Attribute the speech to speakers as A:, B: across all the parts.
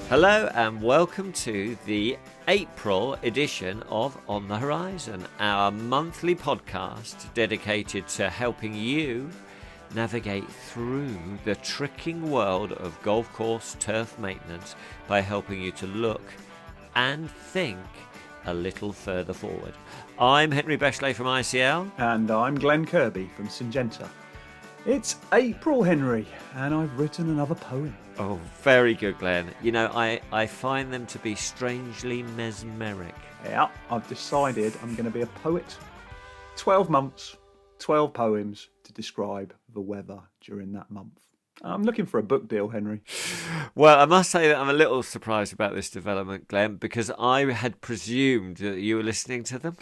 A: Hello and welcome to the April edition of On the Horizon, our monthly podcast dedicated to helping you navigate through the tricking world of golf course turf maintenance by helping you to look and think a little further forward. I'm Henry Bechley from ICL.
B: And I'm Glenn Kirby from Syngenta. It's April, Henry, and I've written another poem.
A: Oh, very good, Glenn. You know, I find them to be strangely mesmeric.
B: Yeah, I've decided I'm going to be a poet. 12 months, 12 poems to describe the weather during that month. I'm looking for a book deal, Henry.
A: Well, I must say that I'm a little surprised about this development, Glenn, because I had presumed that you were listening to them.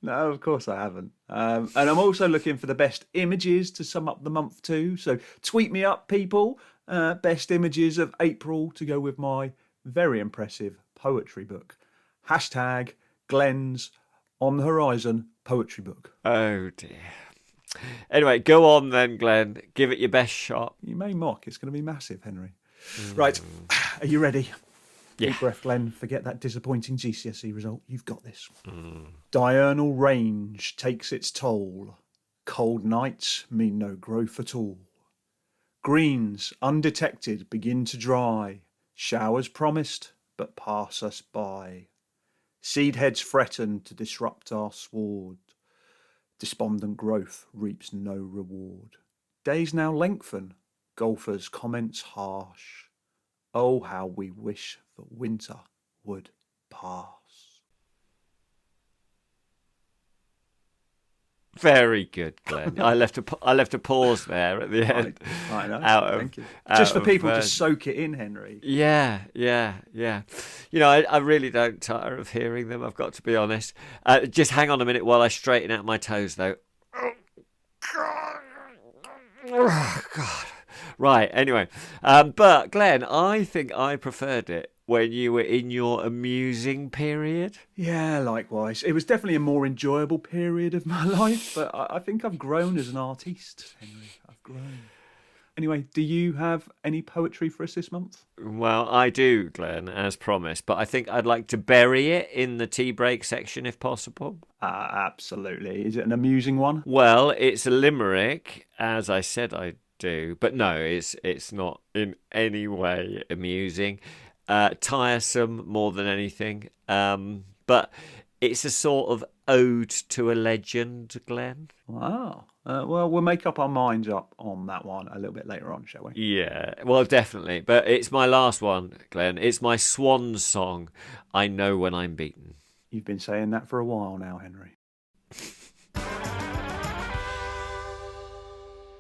B: No, of course I haven't. And I'm also looking for the best images to sum up the month too. So tweet me up, people. Best images of April to go with my very impressive poetry book. Hashtag Glenn's On the Horizon poetry book.
A: Oh, dear. Anyway, go on then, Glenn. Give it your best shot.
B: You may mock. It's going to be massive, Henry. Right. Are you ready?
A: Yeah.
B: Deep breath, Glenn. Forget that disappointing GCSE result. You've got this. Diurnal range takes its toll. Cold nights mean no growth at all. Greens, undetected, begin to dry. Showers promised, but pass us by. Seed heads threaten to disrupt our sward. Despondent growth reaps no reward. Days now lengthen, golfers' comments harsh. Oh, how we wish that winter would pass.
A: Very good, Glenn. I left a pause there at the end.
B: I know.
A: Thank
B: you. Just for people to soak it in, Henry.
A: Yeah. You know, I really don't tire of hearing them, I've got to be honest. Just hang on a minute while I straighten out my toes, though. Oh, God. Right, anyway. But, Glenn, I think I preferred it when you were in your amusing period.
B: Yeah, likewise. It was definitely a more enjoyable period of my life, but I think I've grown as an artiste, Henry. I've grown. Anyway, do you have any poetry for us this month?
A: Well, I do, Glenn, as promised, but I think I'd like to bury it in the tea break section if possible.
B: Absolutely. Is it an amusing one?
A: Well, it's a limerick, as I said I do, but no, it's not in any way amusing. Tiresome more than anything, but it's a sort of ode to a legend, Glenn.
B: Wow. Well, we'll make up our minds up on that one a little bit later on, shall we?
A: Yeah, well, definitely. But it's my last one, Glenn. It's my swan song. I know when I'm beaten.
B: You've been saying that for a while now, Henry.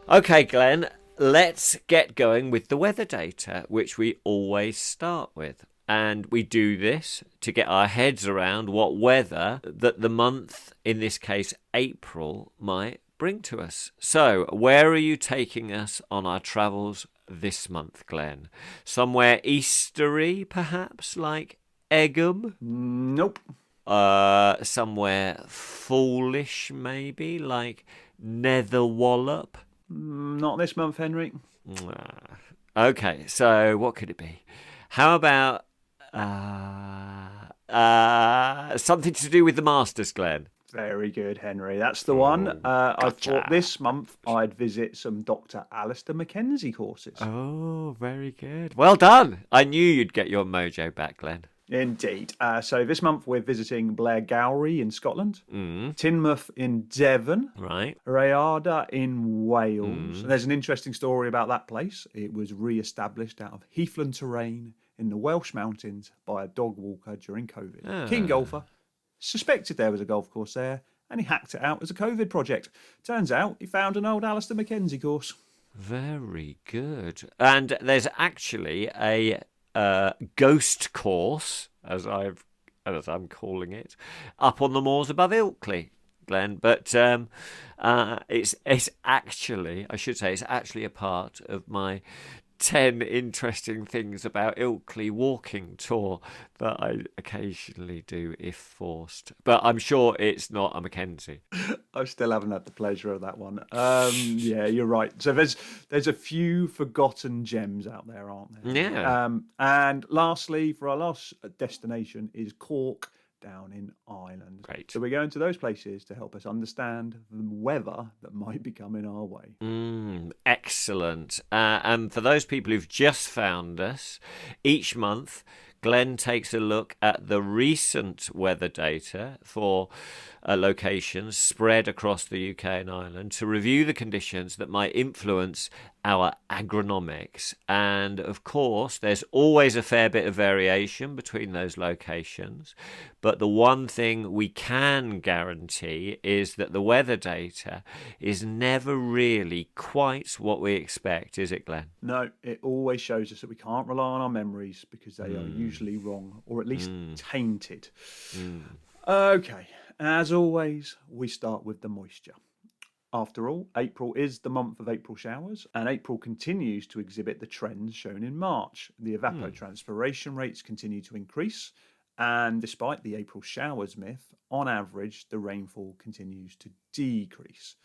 A: Okay, Glenn. Let's get going with the weather data, which we always start with. And we do this to get our heads around what weather that the month, in this case April, might bring to us. So, where are you taking us on our travels this month, Glenn? Somewhere Eastery, perhaps, like Egham?
B: Nope.
A: Somewhere foolish, maybe, like Netherwallop?
B: Not this month, Henry.
A: Okay, so what could it be? How about something to do with the Masters, Glenn?
B: Very good, Henry. That's the one. I thought this month I'd visit some Dr. Alistair Mackenzie courses.
A: Oh, very good. Well done. I knew you'd get your mojo back, Glenn.
B: Indeed. So this month we're visiting Blairgowrie in Scotland, Teignmouth in Devon,
A: right?
B: Rhayader in Wales. And there's an interesting story about that place. It was re-established out of heathland terrain in the Welsh mountains by a dog walker during COVID. Keen golfer, suspected there was a golf course there, and he hacked it out as a COVID project. Turns out he found an old Alistair Mackenzie course.
A: Very good. And there's actually a ghost course, as I'm calling it, up on the moors above Ilkley, Glenn. But it's actually, I should say, it's actually a part of my 10 interesting things about Ilkley walking tour that I occasionally do if forced. But I'm sure it's not a Mackenzie.
B: I still haven't had the pleasure of that one. Yeah, you're right. So there's a few forgotten gems out there, aren't there?
A: Yeah.
B: And lastly, for our last destination is Cork down in Ireland.
A: Great.
B: So we're going to those places to help us understand the weather that might be coming our way.
A: Excellent. And for those people who've just found us, each month Glenn takes a look at the recent weather data for locations spread across the UK and Ireland to review the conditions that might influence our agronomics. And of course, there's always a fair bit of variation between those locations. But the one thing we can guarantee is that the weather data is never really quite what we expect, is it, Glenn?
B: No, it always shows us that we can't rely on our memories because they are usually wrong, or at least tainted. Okay, as always, we start with the moisture. After all, April is the month of April showers, and April continues to exhibit the trends shown in March. The evapotranspiration rates continue to increase, and despite the April showers myth, on average, the rainfall continues to decrease.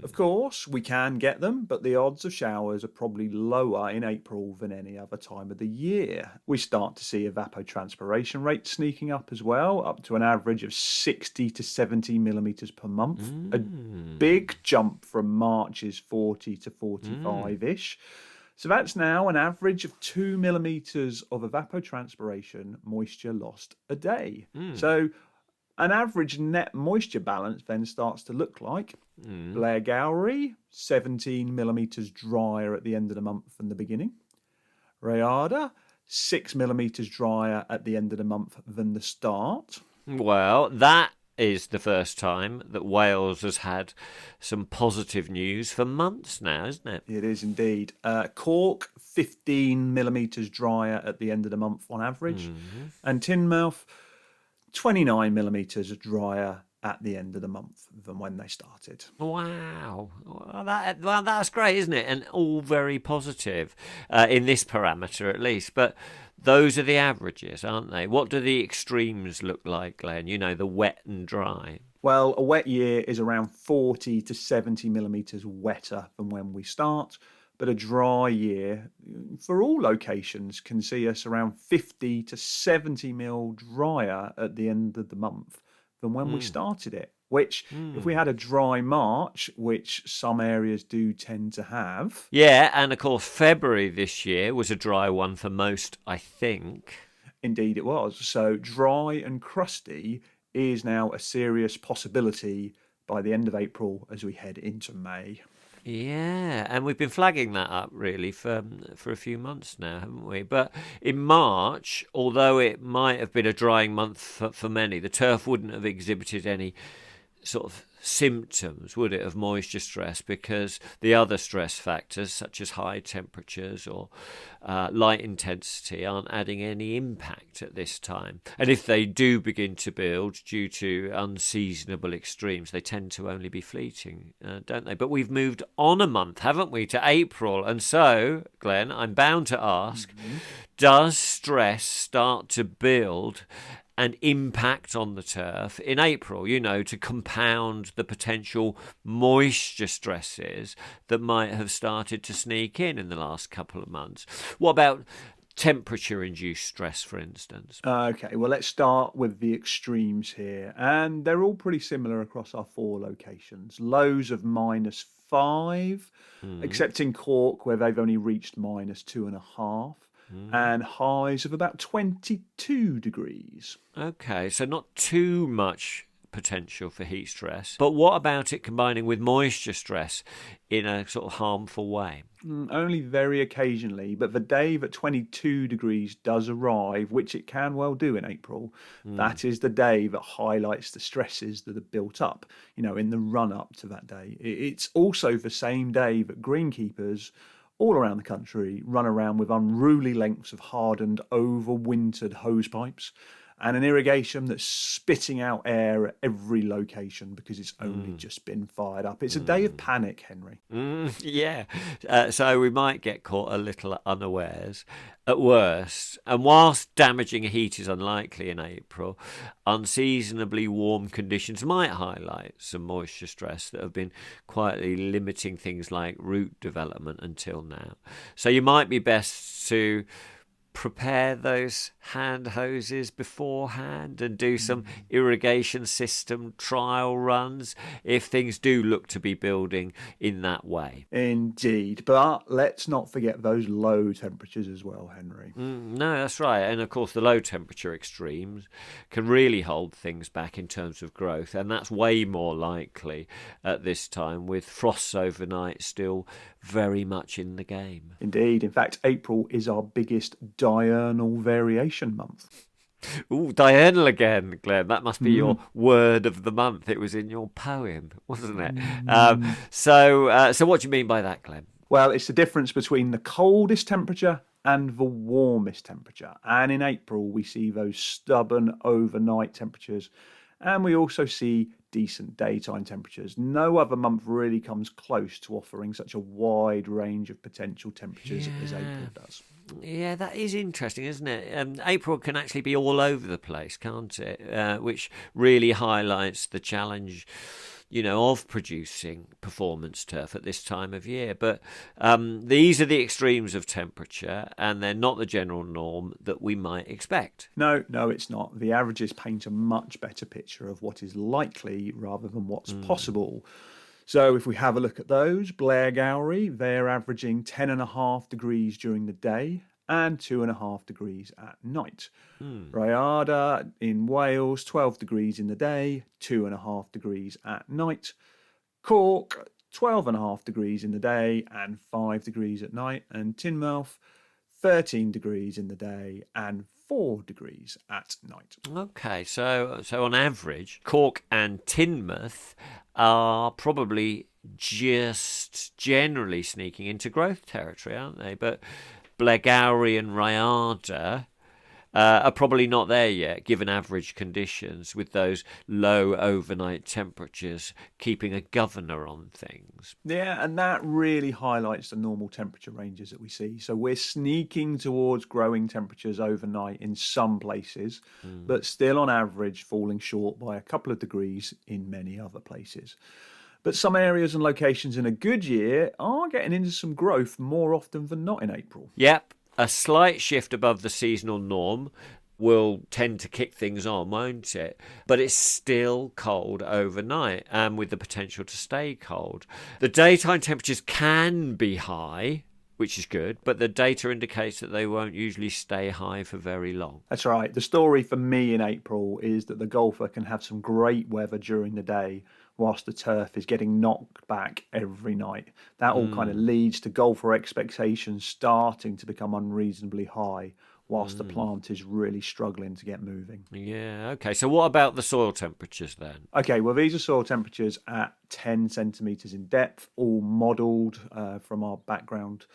B: Of course, we can get them, but the odds of showers are probably lower in April than any other time of the year. We start to see evapotranspiration rates sneaking up as well, up to an average of 60 to 70 millimetres per month. A big jump from March's 40 to 45-ish. So that's now an average of 2 millimetres of evapotranspiration moisture lost a day. So an average net moisture balance then starts to look like Blairgowrie, 17 millimetres drier at the end of the month than the beginning. Rayada, 6 millimetres drier at the end of the month than the start.
A: Well, that is the first time that Wales has had some positive news for months now, isn't it?
B: It is indeed. Cork, 15 millimetres drier at the end of the month on average. And Teignmouth, 29 millimetres drier at the end of the month than when they started.
A: Wow. Well, that's great, isn't it? And all very positive in this parameter at least. But those are the averages, aren't they? What do the extremes look like, Glenn? You know, the wet and dry.
B: Well, a wet year is around 40 to 70 millimetres wetter than when we start. But a dry year, for all locations, can see us around 50 to 70 mil drier at the end of the month than when we started it. Which, if we had a dry March, which some areas do tend to have.
A: Yeah, and of course, February this year was a dry one for most, I think.
B: Indeed it was. So dry and crusty is now a serious possibility by the end of April as we head into May.
A: Yeah, and we've been flagging that up really for a few months now, haven't we? But in March, although it might have been a drying month for many, the turf wouldn't have exhibited any sort of symptoms, would it, of moisture stress, because the other stress factors such as high temperatures or light intensity aren't adding any impact at this time. And if they do begin to build due to unseasonable extremes, they tend to only be fleeting, don't they? But we've moved on a month, haven't we, to April? And so, Glenn, I'm bound to ask, does stress start to build and impact on the turf in April, you know, to compound the potential moisture stresses that might have started to sneak in the last couple of months? What about temperature-induced stress, for instance?
B: Okay, well, let's start with the extremes here. And they're all pretty similar across our 4 locations. Lows of -5, except in Cork, where they've only reached -2.5. And highs of about 22 degrees.
A: Okay, so not too much potential for heat stress. But what about it combining with moisture stress in a sort of harmful way?
B: Only very occasionally, but the day that 22 degrees does arrive, which it can well do in April, that is the day that highlights the stresses that are built up, you know, in the run-up to that day. It's also the same day that greenkeepers all around the country run around with unruly lengths of hardened, overwintered hose pipes and an irrigation that's spitting out air at every location because it's only just been fired up. It's a day of panic, Henry.
A: Yeah. So we might get caught a little unawares at worst. And whilst damaging heat is unlikely in April, unseasonably warm conditions might highlight some moisture stress that have been quietly limiting things like root development until now. So you might be best to prepare those hand hoses beforehand and do some irrigation system trial runs if things do look to be building in that way.
B: Indeed, but let's not forget those low temperatures as well, Henry.
A: No, that's right. And of course, the low temperature extremes can really hold things back in terms of growth, and that's way more likely at this time, with frosts overnight still very much in the game.
B: Indeed. In fact, April is our biggest diurnal variation month.
A: Ooh, diurnal again, Glenn. That must be your word of the month. It was in your poem, wasn't it? So what do you mean by that, Glenn?
B: Well, it's the difference between the coldest temperature and the warmest temperature. And in April, we see those stubborn overnight temperatures. And we also see decent daytime temperatures. No other month really comes close to offering such a wide range of potential temperatures as April does.
A: Yeah, that is interesting, isn't it? April can actually be all over the place, can't it? Which really highlights the challenge, of producing performance turf at this time of year. But these are the extremes of temperature, and they're not the general norm that we might expect.
B: No, it's not. The averages paint a much better picture of what is likely rather than what's possible. So if we have a look at those, Blairgowrie, they're averaging 10.5 degrees during the day and 2.5 degrees at night. Rhyada in Wales, 12 degrees in the day, 2.5 degrees at night. Cork, 12.5 degrees in the day and 5 degrees at night. And Teignmouth, 13 degrees in the day and 4 degrees at night.
A: Okay, so on average, Cork and Teignmouth are probably just generally sneaking into growth territory, aren't they? But Blairgowrie and Rhyada are probably not there yet, given average conditions, with those low overnight temperatures keeping a governor on things.
B: Yeah, and that really highlights the normal temperature ranges that we see. So we're sneaking towards growing temperatures overnight in some places, but still on average falling short by a couple of degrees in many other places. But some areas and locations in a good year are getting into some growth more often than not in April.
A: Yep. A slight shift above the seasonal norm will tend to kick things on, won't it? But it's still cold overnight, and with the potential to stay cold. The daytime temperatures can be high, which is good, but the data indicates that they won't usually stay high for very long.
B: That's right. The story for me in April is that the golfer can have some great weather during the day whilst the turf is getting knocked back every night. That all kind of leads to golfer expectations starting to become unreasonably high whilst the plant is really struggling to get moving.
A: Yeah, okay. So what about the soil temperatures then?
B: Okay, well, these are soil temperatures at 10 centimetres in depth, all modelled from our background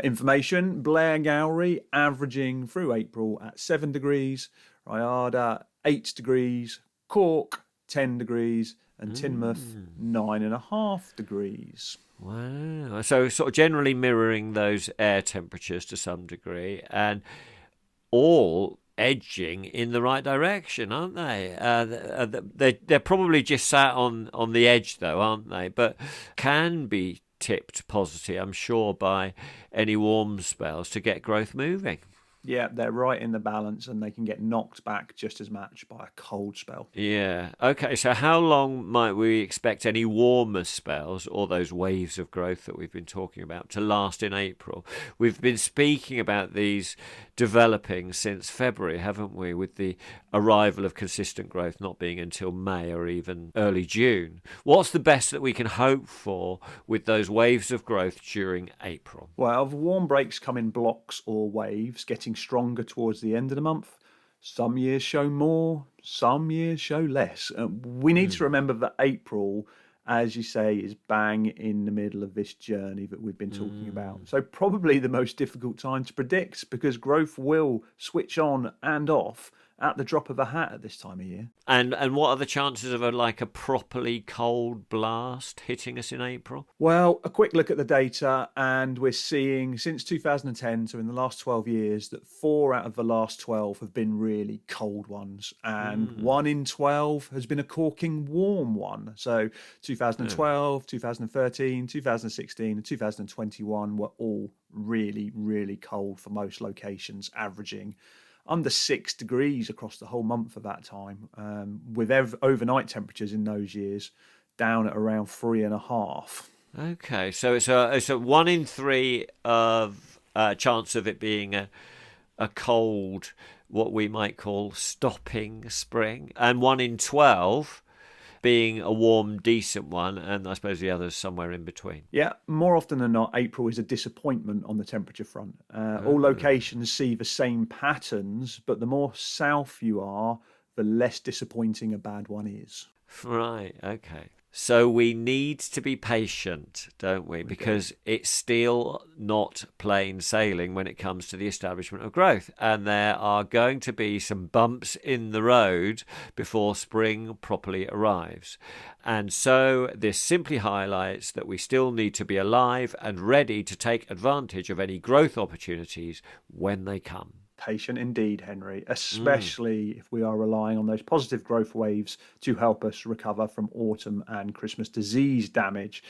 B: information. Blairgowrie averaging through April at 7 degrees, Rhyada 8 degrees, Cork 10 degrees, and Teignmouth 9.5 degrees.
A: Wow. So sort of generally mirroring those air temperatures to some degree, and all edging in the right direction, aren't they? They're probably just sat on the edge, though, aren't they? But can be tipped positive, I'm sure, by any warm spells to get growth moving.
B: Yeah, they're right in the balance, and they can get knocked back just as much by a cold spell.
A: Yeah. Okay, so how long might we expect any warmer spells, or those waves of growth that we've been talking about, to last in April? We've been speaking about these developing since February, haven't we, with the arrival of consistent growth not being until May or even early June. What's the best that we can hope for with those waves of growth during April?
B: Well, the warm breaks come in blocks or waves, getting stronger towards the end of the month. Some years show more, some years show less. We need to remember that April, as you say, is bang in the middle of this journey that we've been talking about. So probably the most difficult time to predict, because growth will switch on and off at the drop of a hat at this time of year.
A: And what are the chances of a properly cold blast hitting us in April?
B: Well, a quick look at the data, and we're seeing since 2010, so in the last 12 years, that 4 out of the last 12 have been really cold ones, and 1 in 12 has been a corking warm one. So 2012, 2013, 2016, and 2021 were all really, really cold for most locations, averaging under 6 degrees across the whole month of that time, with overnight temperatures in those years down at around 3.5.
A: Okay, so it's a 1 in 3 of chance of it being a cold, what we might call stopping spring, and 1 in 12 being a warm, decent one, and I suppose the others somewhere in between.
B: Yeah, more often than not, April is a disappointment on the temperature front. All locations see the same patterns, but the more south you are, the less disappointing a bad one is.
A: Right, okay. So we need to be patient, don't we? Because it's still not plain sailing when it comes to the establishment of growth. And there are going to be some bumps in the road before spring properly arrives. And so this simply highlights that we still need to be alive and ready to take advantage of any growth opportunities when they come.
B: Patient indeed, Henry, especially if we are relying on those positive growth waves to help us recover from autumn and Christmas disease damage,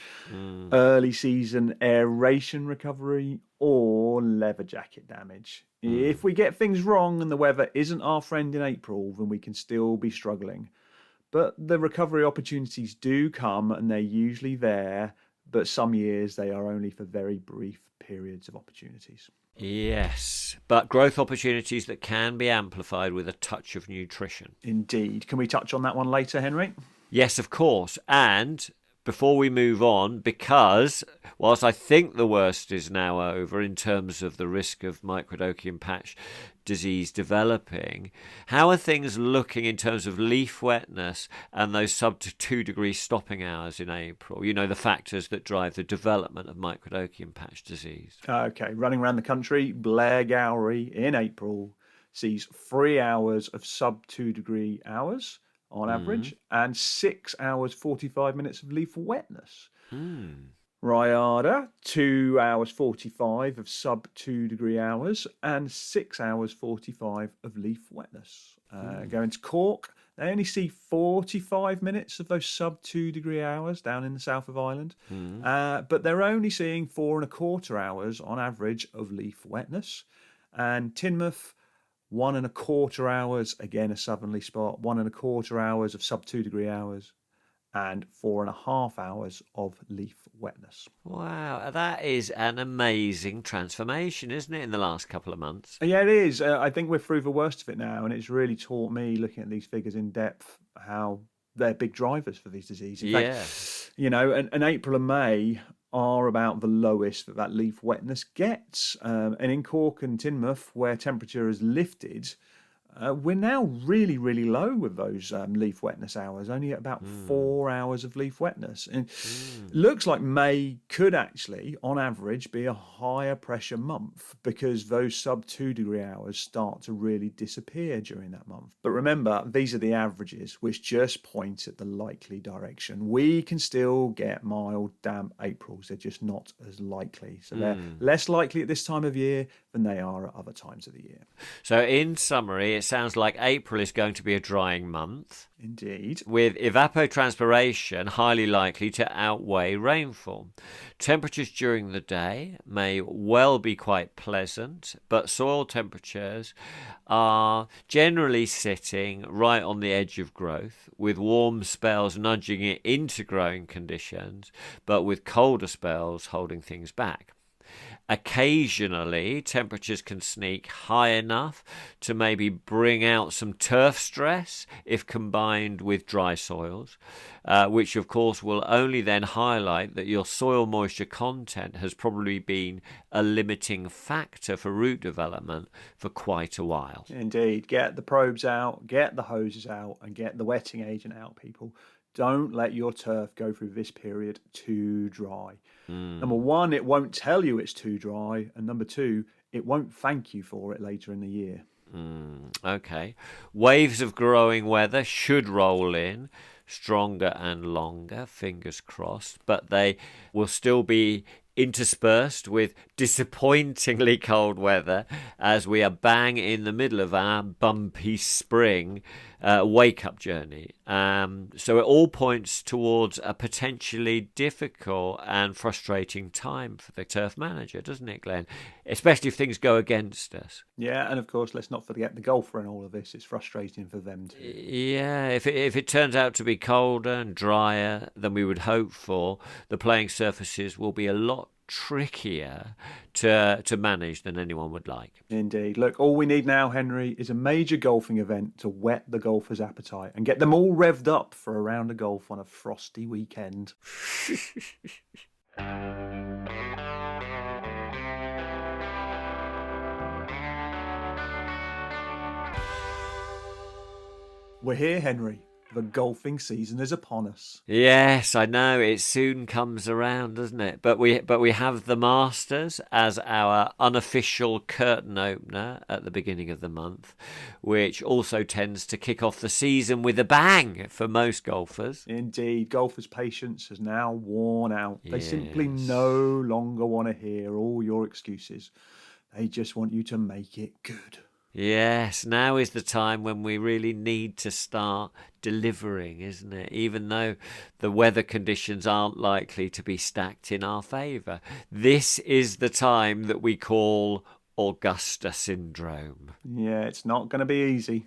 B: early season aeration recovery, or leather jacket damage. If we get things wrong and the weather isn't our friend in April, then we can still be struggling. But the recovery opportunities do come, and they're usually there, but some years they are only for very brief periods of opportunities.
A: Yes, but growth opportunities that can be amplified with a touch of nutrition.
B: Indeed. Can we touch on that one later, Henry?
A: Yes, of course. And before we move on, because whilst I think the worst is now over in terms of the risk of microdochium patch disease developing, how are things looking in terms of leaf wetness and those sub to 2 degree stopping hours in April? You know, the factors that drive the development of microdochium patch disease.
B: Okay, running around the country, Blair Gowrie in April sees 3 hours of sub 2 degree hours on average, and 6 hours 45 minutes of leaf wetness. Rayada, 2 hours 45 of sub 2 degree hours and 6 hours 45 of leaf wetness. Going to Cork, they only see 45 minutes of those sub 2 degree hours down in the south of Ireland, but they're only seeing 4.25 hours on average of leaf wetness. And Teignmouth, 1.25 hours, again a southerly spot, 1.25 hours of sub 2 degree hours and 4.5 hours of leaf wetness.
A: Wow, that is an amazing transformation, isn't it, in the last couple of months?
B: Yeah, it is. I think we're through the worst of it now, and it's really taught me, looking at these figures in depth, how they're big drivers for these diseases. In fact, you know, and April and May are about the lowest that leaf wetness gets. And in Cork and Teignmouth, where temperature has lifted, we're now really, really low with those leaf wetness hours, only at about 4 hours of leaf wetness. And looks like May could actually, on average, be a higher pressure month because those sub 2 degree hours start to really disappear during that month. But remember, these are the averages, which just point at the likely direction. We can still get mild, damp Aprils. They're just not as likely. So they're less likely at this time of year than they are at other times of the year.
A: So in summary, it sounds like April is going to be a drying month.
B: Indeed.
A: With evapotranspiration highly likely to outweigh rainfall. Temperatures during the day may well be quite pleasant, but soil temperatures are generally sitting right on the edge of growth, with warm spells nudging it into growing conditions, but with colder spells holding things back. Occasionally, temperatures can sneak high enough to maybe bring out some turf stress if combined with dry soils, which of course will only then highlight that your soil moisture content has probably been a limiting factor for root development for quite a while.
B: Indeed. Get the probes out, get the hoses out, and get the wetting agent out, people. Don't let your turf go through this period too dry. Number one, it won't tell you it's too dry. And number two, it won't thank you for it later in the year.
A: Okay. Waves of growing weather should roll in stronger and longer, fingers crossed, but they will still be interspersed with disappointingly cold weather as we are bang in the middle of our bumpy spring wake-up journey. So it all points towards a potentially difficult and frustrating time for the turf manager, doesn't it, Glenn? Especially if things go against us.
B: Yeah, and of course, let's not forget the golfer in all of this. It's frustrating for them too.
A: Yeah, if it turns out to be colder and drier than we would hope for, the playing surfaces will be a lot trickier to manage than anyone would like.
B: Indeed. Look, all we need now, Henry, is a major golfing event to whet the golfer's appetite and get them all revved up for a round of golf on a frosty weekend. We're here, Henry. The golfing season is upon us.
A: Yes, I know, it soon comes around, doesn't it? But we have the Masters as our unofficial curtain opener at the beginning of the month, which also tends to kick off the season with a bang for most golfers.
B: Indeed, golfers' patience has now worn out. They simply no longer want to hear all your excuses. They just want you to make it good.
A: Yes, now is the time when we really need to start delivering, isn't it? Even though the weather conditions aren't likely to be stacked in our favour. This is the time that we call Augusta syndrome.
B: Yeah, it's not going to be easy.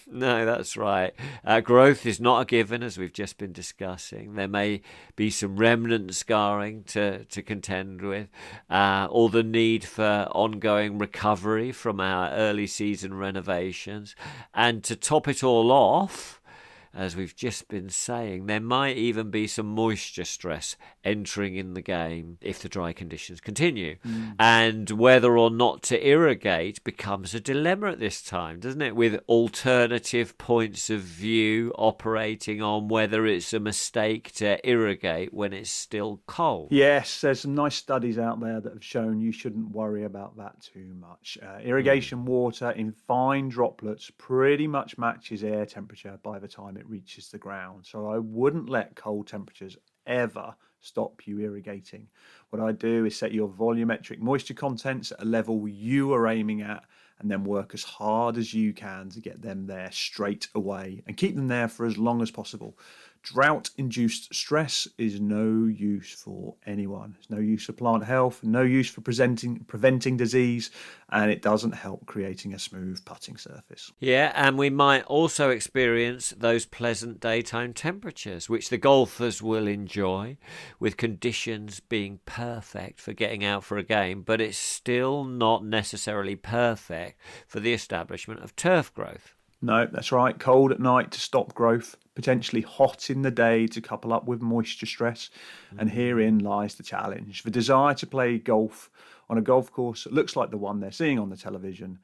A: No, that's right. Growth is not a given, as we've just been discussing. There may be some remnant scarring to contend with, or the need for ongoing recovery from our early season renovations. And to top it all off, as we've just been saying, there might even be some moisture stress entering in the game if the dry conditions continue. And whether or not to irrigate becomes a dilemma at this time, doesn't it? With alternative points of view operating on whether it's a mistake to irrigate when it's still cold.
B: Yes, there's some nice studies out there that have shown you shouldn't worry about that too much. Irrigation water in fine droplets pretty much matches air temperature by the time it reaches the ground. So I wouldn't let cold temperatures ever stop you irrigating. What I do is set your volumetric moisture contents at a level you are aiming at, and then work as hard as you can to get them there straight away and keep them there for as long as possible. Drought-induced stress is no use for anyone. It's no use for plant health, no use for preventing disease, and it doesn't help creating a smooth putting surface.
A: Yeah, and we might also experience those pleasant daytime temperatures, which the golfers will enjoy, with conditions being perfect for getting out for a game, but it's still not necessarily perfect for the establishment of turf growth.
B: No, that's right. Cold at night to stop growth, potentially hot in the day to couple up with moisture stress. And herein lies the challenge. The desire to play golf on a golf course that looks like the one they're seeing on the television,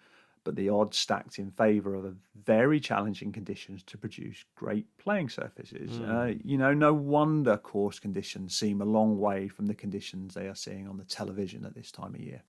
B: but the odds stacked in favour of very challenging conditions to produce great playing surfaces. No wonder course conditions seem a long way from the conditions they are seeing on the television at this time of year.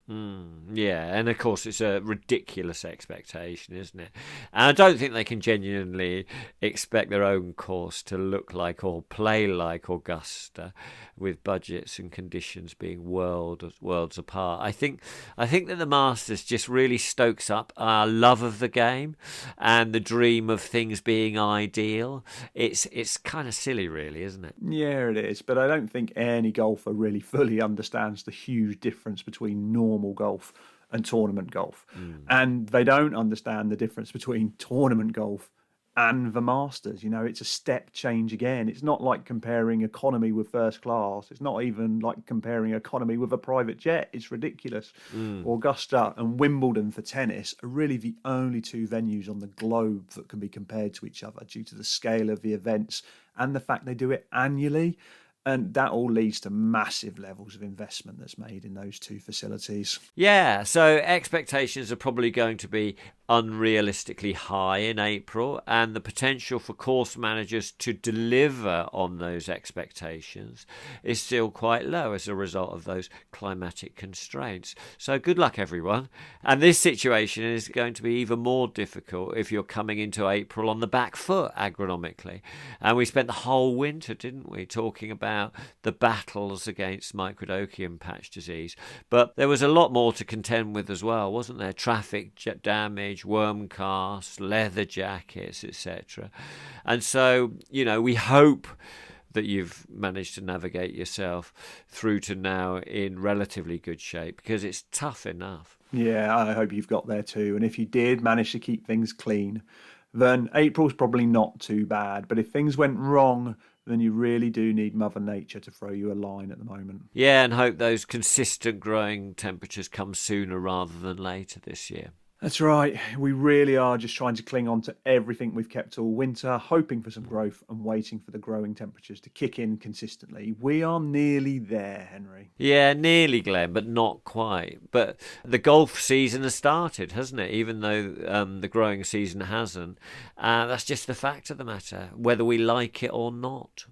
A: Yeah, and of course it's a ridiculous expectation, isn't it? And I don't think they can genuinely expect their own course to look like or play like Augusta, with budgets and conditions being worlds apart. I think that the Masters just really stokes up our love of the game and the dream of things being ideal. It's kind of silly, really, isn't it?
B: Yeah, it is. But I don't think any golfer really fully understands the huge difference between normal golf and tournament golf. And they don't understand the difference between tournament golf and the Masters. It's a step change again. It's not like comparing economy with first class. It's not even like comparing economy with a private jet. It's ridiculous. Augusta and Wimbledon for tennis are really the only two venues on the globe that can be compared to each other due to the scale of the events and the fact they do it annually. And that all leads to massive levels of investment that's made in those two facilities.
A: Yeah, so expectations are probably going to be unrealistically high in April, and the potential for course managers to deliver on those expectations is still quite low as a result of those climatic constraints. So good luck, everyone. And this situation is going to be even more difficult if you're coming into April on the back foot agronomically. And we spent the whole winter, didn't we, talking about the battles against microdochium patch disease. But there was a lot more to contend with as well, wasn't there? Traffic damage, worm casts, leather jackets, etc. And so, we hope that you've managed to navigate yourself through to now in relatively good shape, because it's tough enough.
B: Yeah, I hope you've got there too. And if you did manage to keep things clean, then April's probably not too bad. But if things went wrong, then you really do need Mother Nature to throw you a line at the moment.
A: Yeah, and hope those consistent growing temperatures come sooner rather than later this year.
B: That's right. We really are just trying to cling on to everything we've kept all winter, hoping for some growth and waiting for the growing temperatures to kick in consistently. We are nearly there, Henry.
A: Yeah, nearly, Glenn, but not quite. But the golf season has started, hasn't it? Even though the growing season hasn't. That's just the fact of the matter, whether we like it or not.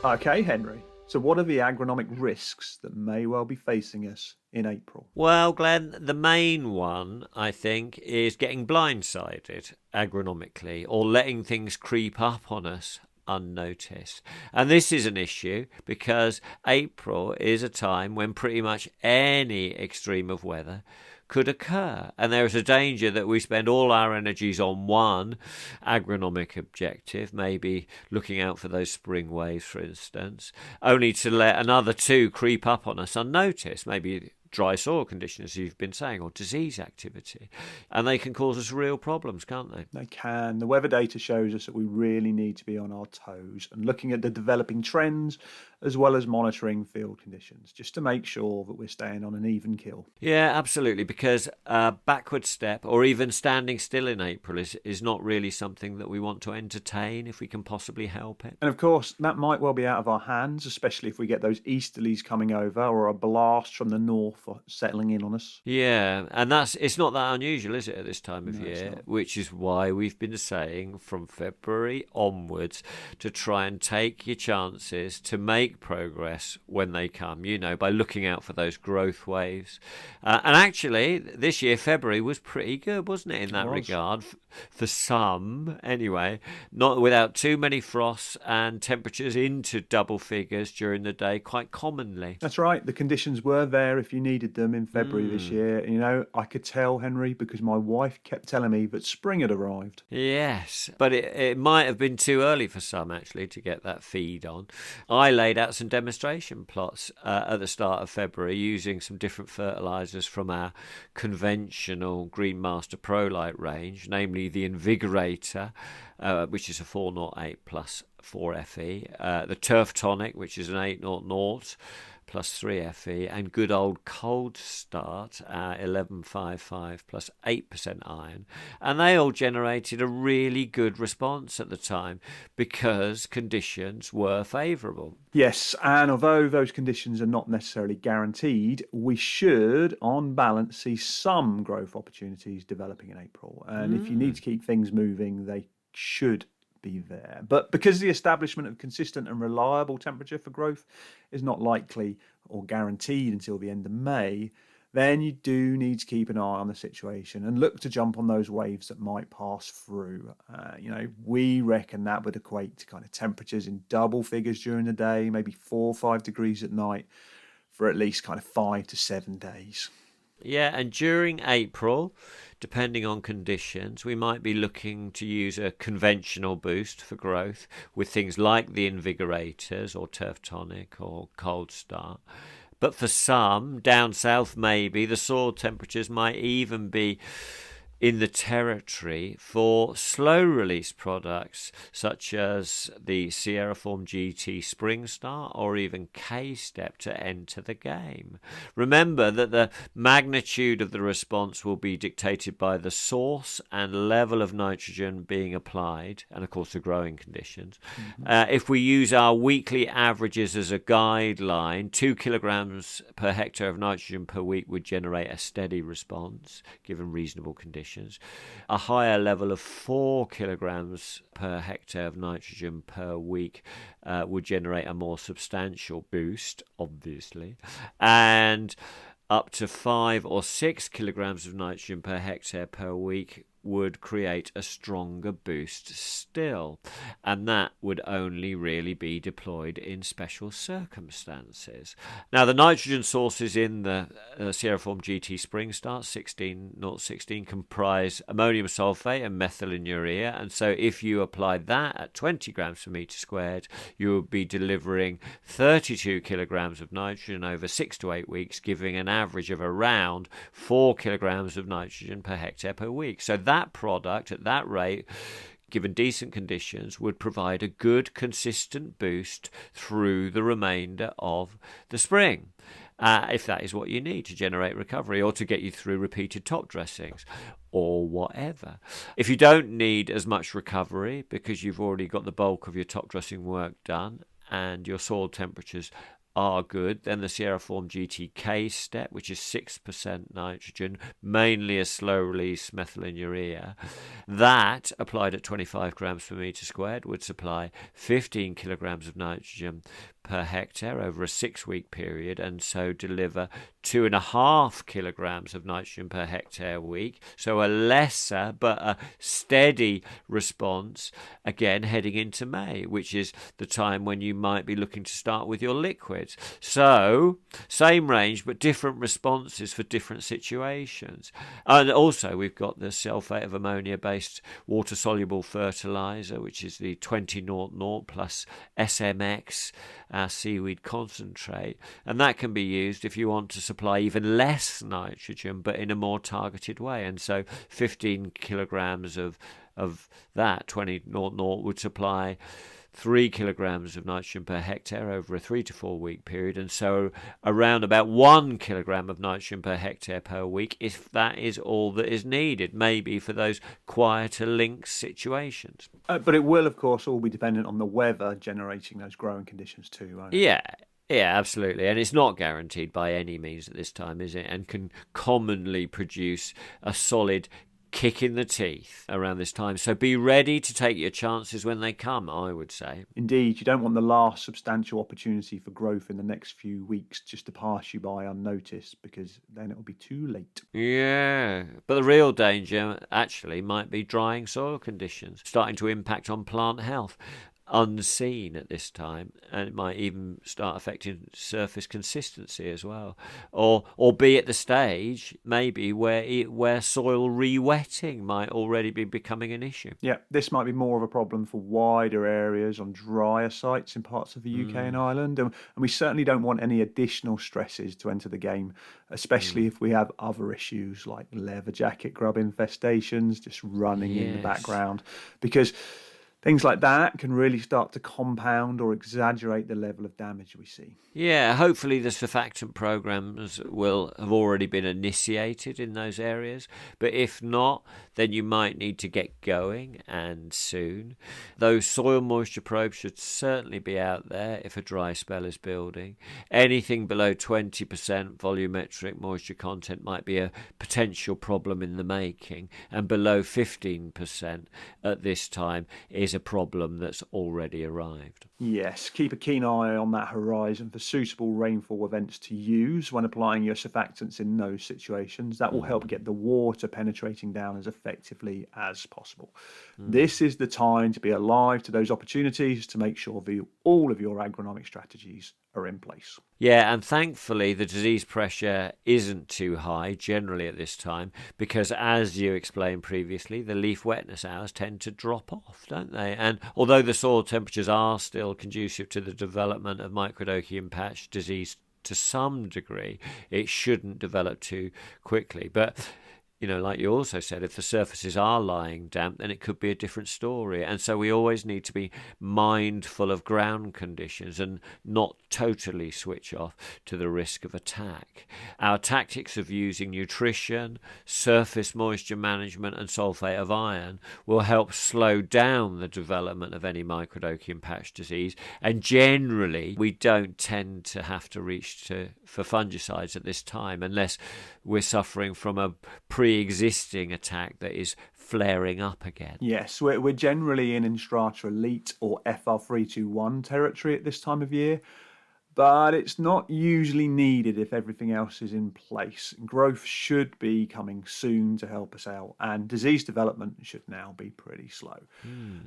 B: Okay, Henry. So what are the agronomic risks that may well be facing us in April?
A: Well, Glenn, the main one, I think, is getting blindsided agronomically, or letting things creep up on us unnoticed. And this is an issue because April is a time when pretty much any extreme of weather could occur, and there is a danger that we spend all our energies on one agronomic objective, maybe looking out for those spring waves, for instance, only to let another two creep up on us unnoticed, maybe dry soil conditions, as you've been saying, or disease activity. And they can cause us real problems, can't they?
B: They can. The weather data shows us that we really need to be on our toes and looking at the developing trends as well as monitoring field conditions, just to make sure that we're staying on an even keel.
A: Yeah, absolutely, because a backward step or even standing still in April is not really something that we want to entertain if we can possibly help it.
B: And of course, that might well be out of our hands, especially if we get those easterlies coming over or a blast from the north settling in on us.
A: Yeah, and it's not that unusual, is it, at this time of year? Which is why we've been saying from February onwards to try and take your chances to make progress when they come, by looking out for those growth waves. And actually, this year, February was pretty good, wasn't it, in that regard? For some, anyway, not without too many frosts and temperatures into double figures during the day quite commonly.
B: That's right. The conditions were there if you needed them in February this year. I could tell, Henry, because my wife kept telling me that spring had arrived.
A: Yes, but it might have been too early for some, actually, to get that feed on. I laid out some demonstration plots at the start of February using some different fertilisers from our conventional Green Master ProLite range, namely the Invigorator, which is a 408 plus 4FE, the Turf Tonic, which is an 800 plus 3FE, and good old Cold Start, 1155 plus 8% iron. And they all generated a really good response at the time because conditions were favourable.
B: Yes, and although those conditions are not necessarily guaranteed, we should, on balance, see some growth opportunities developing in April. And if you need to keep things moving, they should be there. But because the establishment of consistent and reliable temperature for growth is not likely or guaranteed until the end of May, then you do need to keep an eye on the situation and look to jump on those waves that might pass through. We reckon that would equate to kind of temperatures in double figures during the day, maybe 4 or 5 degrees at night for at least kind of 5 to 7 days.
A: Yeah, and during April, depending on conditions, we might be looking to use a conventional boost for growth with things like the Invigorators or Turf Tonic or Cold Start. But for some, down south maybe, the soil temperatures might even be in the territory for slow-release products such as the Sierraform GT Spring Start or even K-Step to enter the game. Remember that the magnitude of the response will be dictated by the source and level of nitrogen being applied, and of course the growing conditions. If we use our weekly averages as a guideline, 2 kilograms per hectare of nitrogen per week would generate a steady response given reasonable conditions. A higher level of 4 kilograms per hectare of nitrogen per week would generate a more substantial boost, obviously, and up to 5 or 6 kilograms of nitrogen per hectare per week would create a stronger boost still, and that would only really be deployed in special circumstances. Now, the nitrogen sources in the Sierraform GT Spring Start 16 comprise ammonium sulfate and methylinurea, and so if you applied that at 20 grams per metre squared, you would be delivering 32 kilograms of nitrogen over 6 to 8 weeks, giving an average of around 4 kilograms of nitrogen per hectare per week. So that product at that rate, given decent conditions, would provide a good consistent boost through the remainder of the spring, if that is what you need to generate recovery or to get you through repeated top dressings or whatever. If you don't need as much recovery because you've already got the bulk of your top dressing work done and your soil temperatures are good, then the Sierraform GTK step, which is 6% nitrogen, mainly a slow-release methylinurea, that, applied at 25 grams per metre squared, would supply 15 kilograms of nitrogen per hectare over a 6-week period, and so deliver 2.5 kilograms of nitrogen per hectare a week. So a lesser but a steady response, again heading into May, which is the time when you might be looking to start with your liquids. So same range but different responses for different situations. And also we've got the sulfate of ammonia based water soluble fertilizer, which is the 2000 plus SMX, our seaweed concentrate, and that can be used if you want to supply even less nitrogen but in a more targeted way. And so 15 kilograms of that 2000 would supply 3 kilograms of nitrogen per hectare over a 3 to 4 week period, and so around about 1 kilogram of nitrogen per hectare per week, if that is all that is needed, maybe for those quieter link situations.
B: But it will, of course, all be dependent on the weather generating those growing conditions too, won't it?
A: Yeah, absolutely. And it's not guaranteed by any means at this time, is it? And can commonly produce a solid kick in the teeth around this time. So be ready to take your chances when they come, I would say.
B: Indeed, you don't want the last substantial opportunity for growth in the next few weeks just to pass you by unnoticed, because then it'll be too late.
A: Yeah, but the real danger actually might be drying soil conditions, starting to impact on plant health, unseen at this time, and it might even start affecting surface consistency as well, or be at the stage maybe where soil re-wetting might already be becoming an issue.
B: Yeah, this might be more of a problem for wider areas on drier sites in parts of the UK and Ireland, and we certainly don't want any additional stresses to enter the game, especially if we have other issues like leather jacket grub infestations just running in the background, because things like that can really start to compound or exaggerate the level of damage we see.
A: Yeah, hopefully the surfactant programs will have already been initiated in those areas, but if not, then you might need to get going, and soon. Those soil moisture probes should certainly be out there if a dry spell is building. Anything below 20% volumetric moisture content might be a potential problem in the making, and below 15% at this time is a problem that's already arrived.
B: Yes, keep a keen eye on that horizon for suitable rainfall events to use when applying your surfactants in those situations. That will help get the water penetrating down as effectively as possible. This is the time to be alive to those opportunities to make sure that all of your agronomic strategies are in place.
A: Yeah, and thankfully the disease pressure isn't too high generally at this time, because as you explained previously, the leaf wetness hours tend to drop off, don't they? And although the soil temperatures are still conducive to the development of microdochium patch disease to some degree, it shouldn't develop too quickly. But like you also said, if the surfaces are lying damp, then it could be a different story. And so we always need to be mindful of ground conditions and not totally switch off to the risk of attack. Our tactics of using nutrition, surface moisture management, and sulfate of iron will help slow down the development of any microdochian patch disease. And generally, we don't tend to have to reach for fungicides at this time unless we're suffering from a pre-existing attack that is flaring up again.
B: Yes, we're generally in Strata Elite or FR321 territory at this time of year, but it's not usually needed if everything else is in place. Growth should be coming soon to help us out, and disease development should now be pretty slow.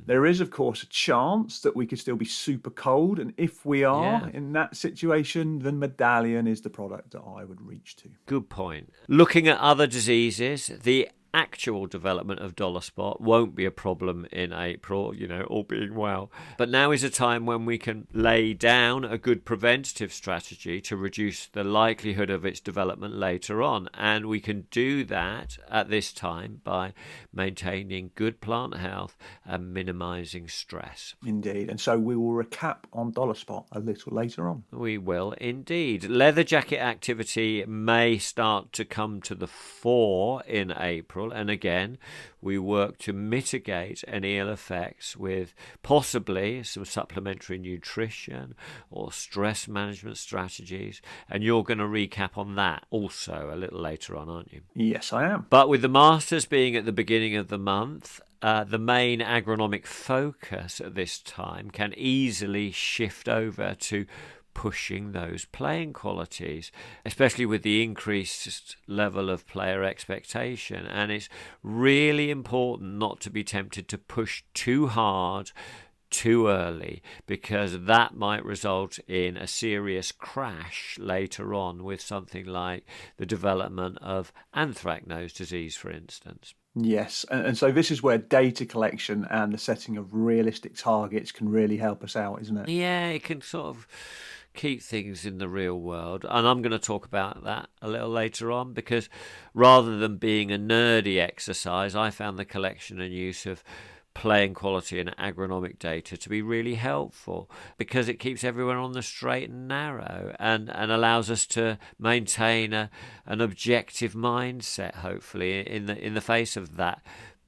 B: There is, of course, a chance that we could still be super cold, and if we are in that situation, then Medallion is the product that I would reach to.
A: Good point. Looking at other diseases, the actual development of dollar spot won't be a problem in April, all being well. But now is a time when we can lay down a good preventative strategy to reduce the likelihood of its development later on. And we can do that at this time by maintaining good plant health and minimizing stress.
B: Indeed. And so we will recap on dollar spot a little later on.
A: We will indeed. Leather jacket activity may start to come to the fore in April. And again, we work to mitigate any ill effects with possibly some supplementary nutrition or stress management strategies. And you're going to recap on that also a little later on, aren't you?
B: Yes, I am.
A: But with the Masters being at the beginning of the month, the main agronomic focus at this time can easily shift over to pushing those playing qualities, especially with the increased level of player expectation. And it's really important not to be tempted to push too hard too early, because that might result in a serious crash later on with something like the development of anthracnose disease, for instance.
B: Yes, and so this is where data collection and the setting of realistic targets can really help us out, isn't it?
A: Yeah, it can sort of keep things in the real world, and I'm going to talk about that a little later on, because rather than being a nerdy exercise, I found the collection and use of playing quality and agronomic data to be really helpful, because it keeps everyone on the straight and narrow and allows us to maintain an objective mindset, hopefully, in the face of that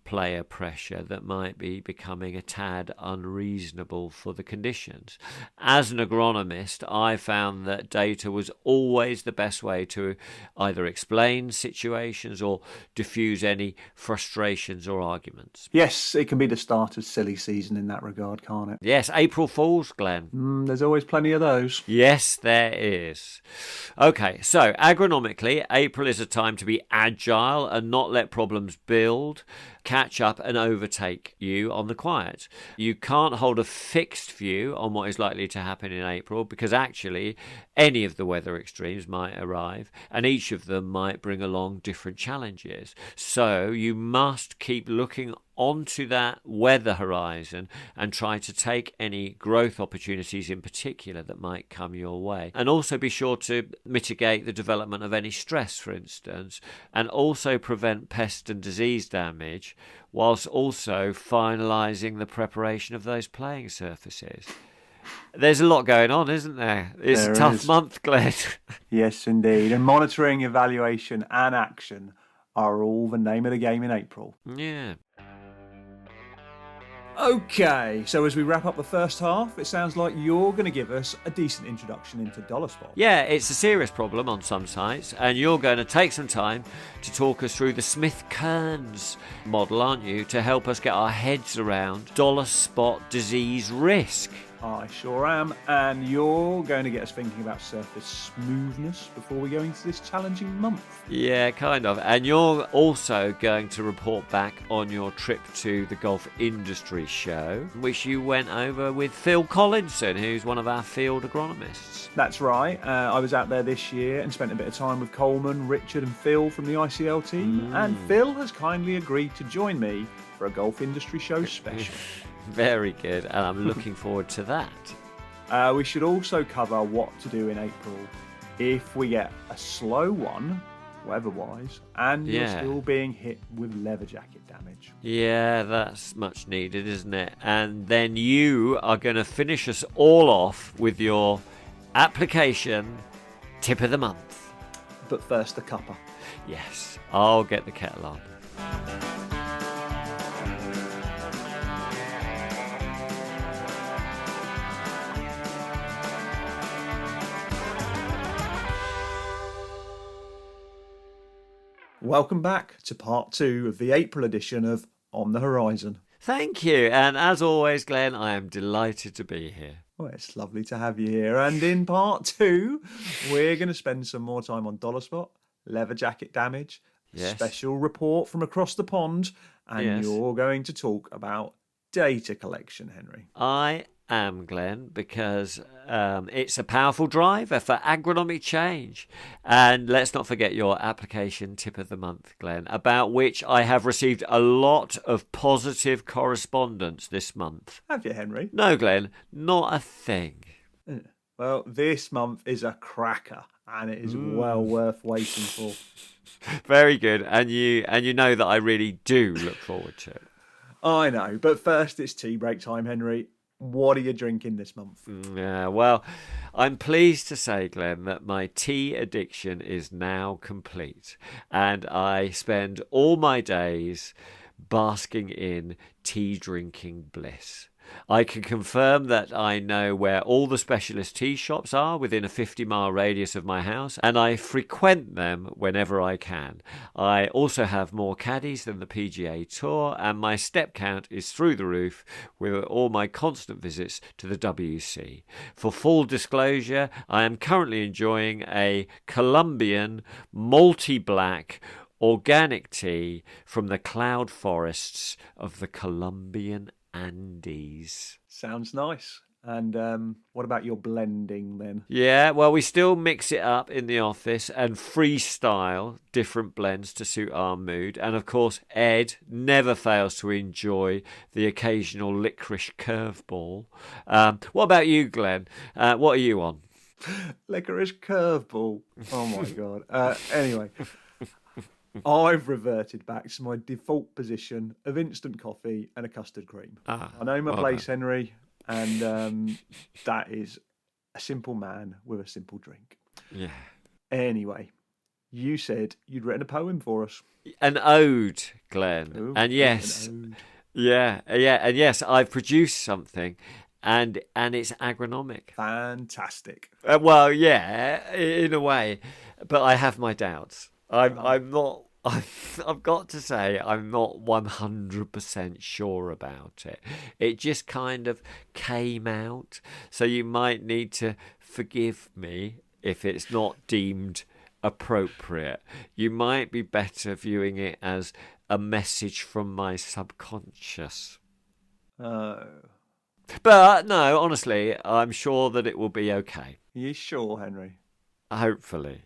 A: player pressure that might be becoming a tad unreasonable for the conditions. As an agronomist, I found that data was always the best way to either explain situations or diffuse any frustrations or arguments.
B: Yes, it can be the start of silly season in that regard, can't it?
A: Yes, April Fools, Glenn.
B: There's always plenty of those.
A: Yes, there is. Okay, so agronomically, April is a time to be agile and not let problems build, catch up and overtake you on the quiet. You can't hold a fixed view on what is likely to happen in April, because actually any of the weather extremes might arrive and each of them might bring along different challenges. So you must keep looking onto that weather horizon and try to take any growth opportunities in particular that might come your way. And also be sure to mitigate the development of any stress, for instance, and also prevent pest and disease damage, whilst also finalising the preparation of those playing surfaces. There's a lot going on, isn't there? It's a tough month, Glenn.
B: Yes, indeed. And monitoring, evaluation and action are all the name of the game in April.
A: Yeah.
B: Okay, so as we wrap up the first half, it sounds like you're going to give us a decent introduction into dollar spot.
A: Yeah, it's a serious problem on some sites, and you're going to take some time to talk us through the Smith-Kerns model, aren't you, to help us get our heads around dollar spot disease risk.
B: I sure am, and you're going to get us thinking about surface smoothness before we go into this challenging month.
A: Yeah, kind of. And you're also going to report back on your trip to the golf industry show, which you went over with Phil Collinson, who's one of our field agronomists.
B: That's right. I was out there this year and spent a bit of time with Coleman, Richard and Phil from the ICL team, and Phil has kindly agreed to join me for a golf industry show special.
A: Very good, and I'm looking forward to that.
B: We should also cover what to do in April if we get a slow one weather-wise, and you're
A: Yeah.
B: still being hit with leather jacket damage.
A: Yeah, that's much needed, isn't it? And then you are going to finish us all off with your application tip of the month.
B: But first, the cuppa.
A: Yes, I'll get the kettle on.
B: Welcome back to part 2 of the April edition of On the Horizon.
A: Thank you. And as always, Glenn, I am delighted to be here.
B: Well, it's lovely to have you here. And in part 2, we're going to spend some more time on dollar spot, leather jacket damage,
A: Yes.
B: special report from across the pond, and
A: Yes.
B: you're going to talk about data collection, Henry.
A: I am, Glenn, because it's a powerful driver for agronomic change. And let's not forget your application tip of the month, Glenn, about which I have received a lot of positive correspondence this month.
B: Have you, Henry?
A: No, Glenn, not a thing.
B: Well, this month is a cracker, and it is well worth waiting for.
A: Very good. And you know that I really do look forward to it.
B: I know, but first it's tea break time, Henry. What are you drinking this month?
A: Yeah, well, I'm pleased to say, Glenn, that my tea addiction is now complete, and I spend all my days basking in tea drinking bliss. I can confirm that I know where all the specialist tea shops are within a 50-mile radius of my house, and I frequent them whenever I can. I also have more caddies than the PGA Tour, and my step count is through the roof with all my constant visits to the WC. For full disclosure, I am currently enjoying a Colombian multi-black organic tea from the cloud forests of the Colombian Andes.
B: Sounds nice. And what about your blending then?
A: Yeah, well, we still mix it up in the office and freestyle different blends to suit our mood. And of course, Ed never fails to enjoy the occasional licorice curveball. What about you, Glenn? What are you on?
B: Licorice curveball. Oh my God. Anyway, I've reverted back to my default position of instant coffee and a custard cream. I know my place, Henry, and that is a simple man with a simple drink.
A: Yeah.
B: Anyway, you said you'd written a poem for us.
A: An ode, Glenn.
B: Ooh,
A: and yes,
B: an ode.
A: yeah, and yes, I've produced something, and it's agronomic.
B: Fantastic.
A: Well, yeah, in a way, but I have my doubts. I'm not. I've got to say, I'm not 100% sure about it. It just kind of came out, so you might need to forgive me if it's not deemed appropriate. You might be better viewing it as a message from my subconscious.
B: Oh.
A: But no, honestly, I'm sure that it will be okay.
B: Are you sure, Henry?
A: Hopefully.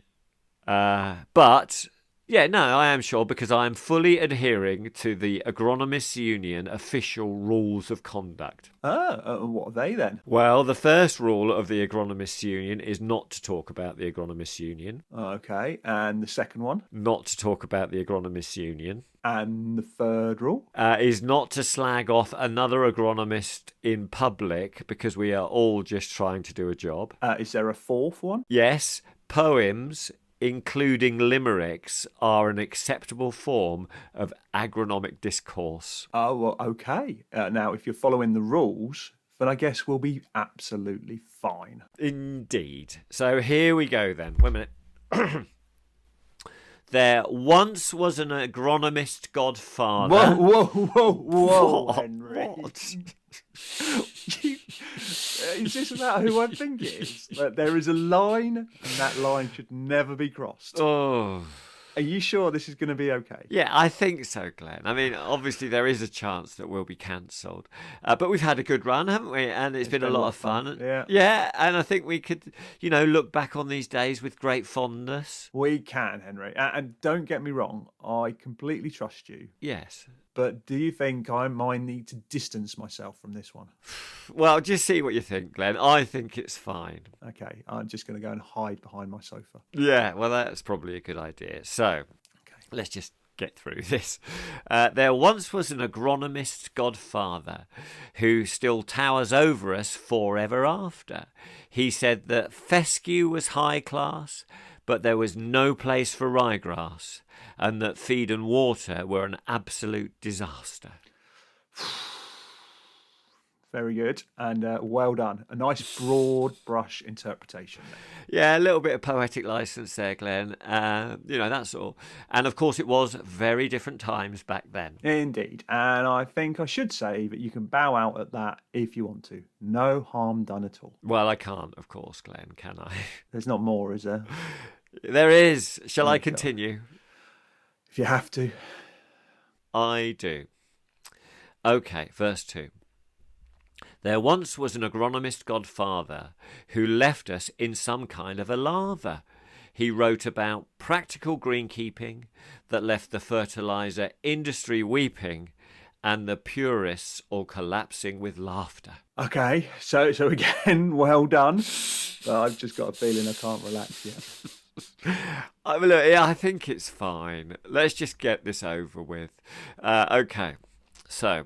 A: But yeah, no, I am sure because I am fully adhering to the Agronomists Union official rules of conduct.
B: What are they then?
A: Well, the first rule of the Agronomists Union is not to talk about the Agronomists Union.
B: Okay, and the second one?
A: Not to talk about the Agronomists Union.
B: And the third rule?
A: Is not to slag off another agronomist in public because we are all just trying to do a job.
B: Is there a fourth one?
A: Yes, poems, including limericks, are an acceptable form of agronomic discourse.
B: Oh, well, okay. Now, if you're following the rules, then I guess we'll be absolutely fine.
A: Indeed. So here we go then. Wait a minute. There once was an agronomist godfather.
B: Whoa, Henry.
A: What?
B: Is this about who I think it is? There is a line, and that line should never be crossed.
A: Oh.
B: Are you sure this is going to be okay?
A: Yeah, I think so, Glenn. I mean, obviously there is a chance that we'll be cancelled. But we've had a good run, haven't we? And it's been a lot of fun.
B: Yeah,
A: and I think we could, look back on these days with great fondness.
B: We can, Henry. And don't get me wrong, I completely trust you.
A: Yes.
B: but do you think I might need to distance myself from this one?
A: Well, just see what you think, Glenn. I think it's fine.
B: Okay, I'm just going to go and hide behind my sofa.
A: Yeah, well, that's probably a good idea. So, let's just get through this. There once was an agronomist godfather who still towers over us forever after. He said that fescue was high class, but there was no place for ryegrass, and that feed and water were an absolute disaster.
B: Very good, and well done. A nice broad brush interpretation there.
A: Yeah, a little bit of poetic license there, Glenn. That's all. And of course, it was very different times back then.
B: Indeed, and I think I should say that you can bow out at that if you want to. No harm done at all.
A: Well, I can't, of course, Glenn, can I?
B: There's not more, is there?
A: There is. Shall I continue?
B: If you have to.
A: I do. Okay, verse 2. There once was an agronomist godfather who left us in some kind of a lava. He wrote about practical greenkeeping that left the fertilizer industry weeping and the purists all collapsing with laughter.
B: Okay, so again, well done. But I've just got a feeling I can't relax yet.
A: I think it's fine. Let's just get this over with. Okay, so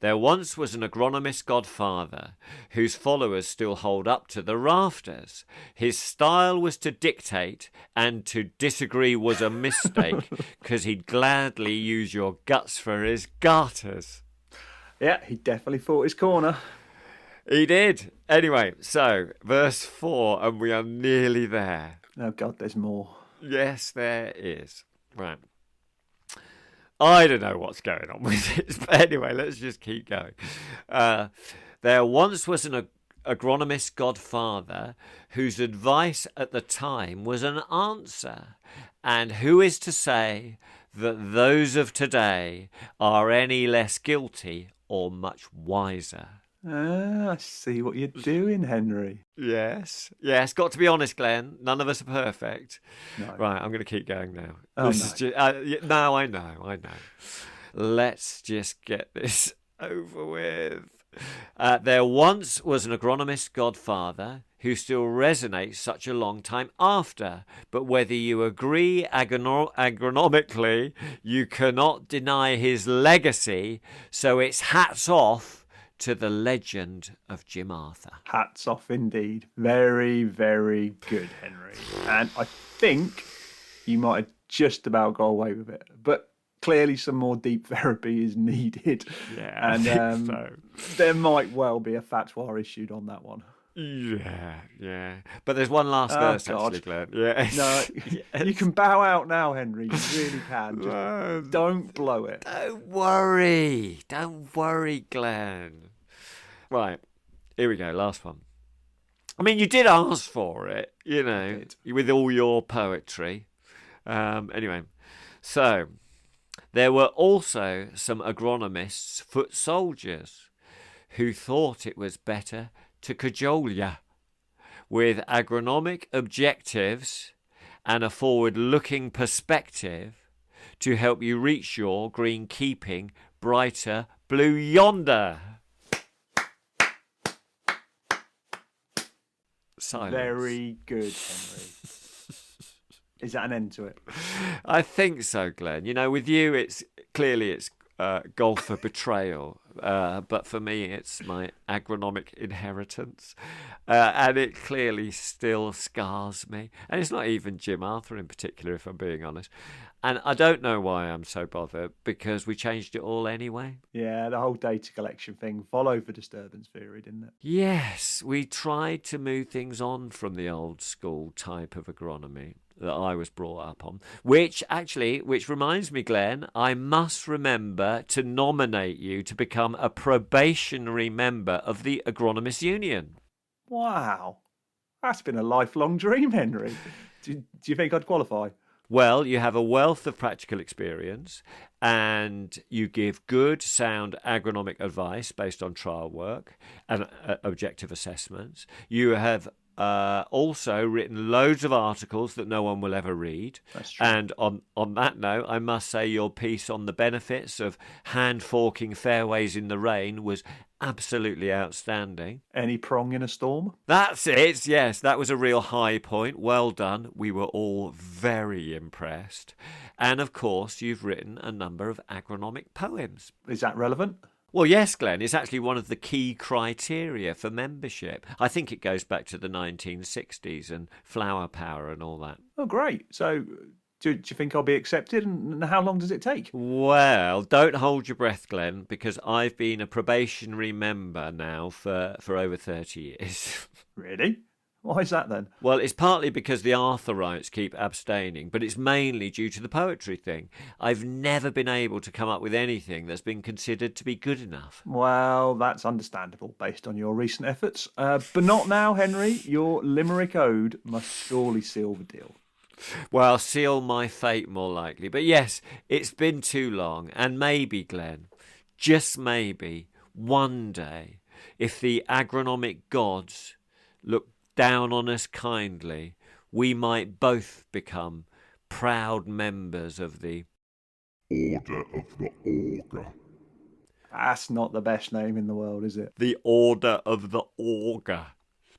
A: there once was an agronomist godfather whose followers still hold up to the rafters. His style was to dictate, and to disagree was a mistake, because he'd gladly use your guts for his garters.
B: Yeah, he definitely fought his corner.
A: He did. Anyway, so verse 4, and we are nearly there.
B: Oh, God, there's more.
A: Yes, there is. Right. I don't know what's going on with this, but anyway, let's just keep going. There once was an agronomist godfather whose advice at the time was an answer. And who is to say that those of today are any less guilty or much wiser?
B: I see what you're doing, Henry.
A: Yes. Got to be honest, Glenn. None of us are perfect.
B: No.
A: Right, I'm going to keep going now.
B: Oh,
A: This is just, no, I know. Let's just get this over with. There once was an agronomist godfather who still resonates such a long time after. But whether you agree agronomically, you cannot deny his legacy. So it's hats off to the legend of Jim Arthur.
B: Hats off indeed. Very, very good, Henry. And I think you might have just about got away with it. But clearly some more deep therapy is needed.
A: Yeah,
B: and
A: I think so.
B: There might well be a fatwa issued on that one.
A: Yeah. But there's one last verse, actually, Glenn. Yeah.
B: No, yes. You can bow out now, Henry. You really can. Just don't blow it.
A: Don't worry, Glenn. Right, here we go, last one. I mean, you did ask for it, with all your poetry. Anyway, so there were also some agronomists, foot soldiers, who thought it was better to cajole ya with agronomic objectives and a forward-looking perspective to help you reach your green-keeping brighter blue yonder. Silence.
B: Very good, Henry. Is that an end to it?
A: I think so, Glenn. With you, it's golfer betrayal, but for me it's my agronomic inheritance, and it clearly still scars me, and it's not even Jim Arthur in particular, if I'm being honest, and I don't know why I'm so bothered, because we changed it all anyway.
B: Yeah, the whole data collection thing followed the disturbance theory, didn't it?
A: Yes, we tried to move things on from the old school type of agronomy that I was brought up on, which reminds me, Glenn, I must remember to nominate you to become a probationary member of the Agronomist Union.
B: Wow, that's been a lifelong dream, Henry. Do you think I'd qualify?
A: Well, you have a wealth of practical experience, and you give good, sound agronomic advice based on trial work and objective assessments. You have Also written loads of articles that no one will ever read.
B: That's true.
A: And on that note, I must say your piece on the benefits of hand-forking fairways in the rain was absolutely outstanding.
B: Any prong in a storm?
A: That's it, yes. That was a real high point. Well done. We were all very impressed. And of course, you've written a number of agronomic poems.
B: Is that relevant?
A: Well, yes, Glenn, it's actually one of the key criteria for membership. I think it goes back to the 1960s and flower power and all that.
B: Oh, great. So do you think I'll be accepted? And how long does it take?
A: Well, don't hold your breath, Glenn, because I've been a probationary member now for over 30 years.
B: Really? Why is that then?
A: Well, it's partly because the Arthurites keep abstaining, but it's mainly due to the poetry thing. I've never been able to come up with anything that's been considered to be good enough.
B: Well, that's understandable based on your recent efforts. But not now, Henry. Your limerick ode must surely seal the deal.
A: Well, seal my fate more likely. But yes, it's been too long. And maybe, Glenn, just maybe, one day, if the agronomic gods look down on us kindly, we might both become proud members of the
C: Order of the Auger.
B: That's not the best name in the world, is it?
A: the Order of the Auger.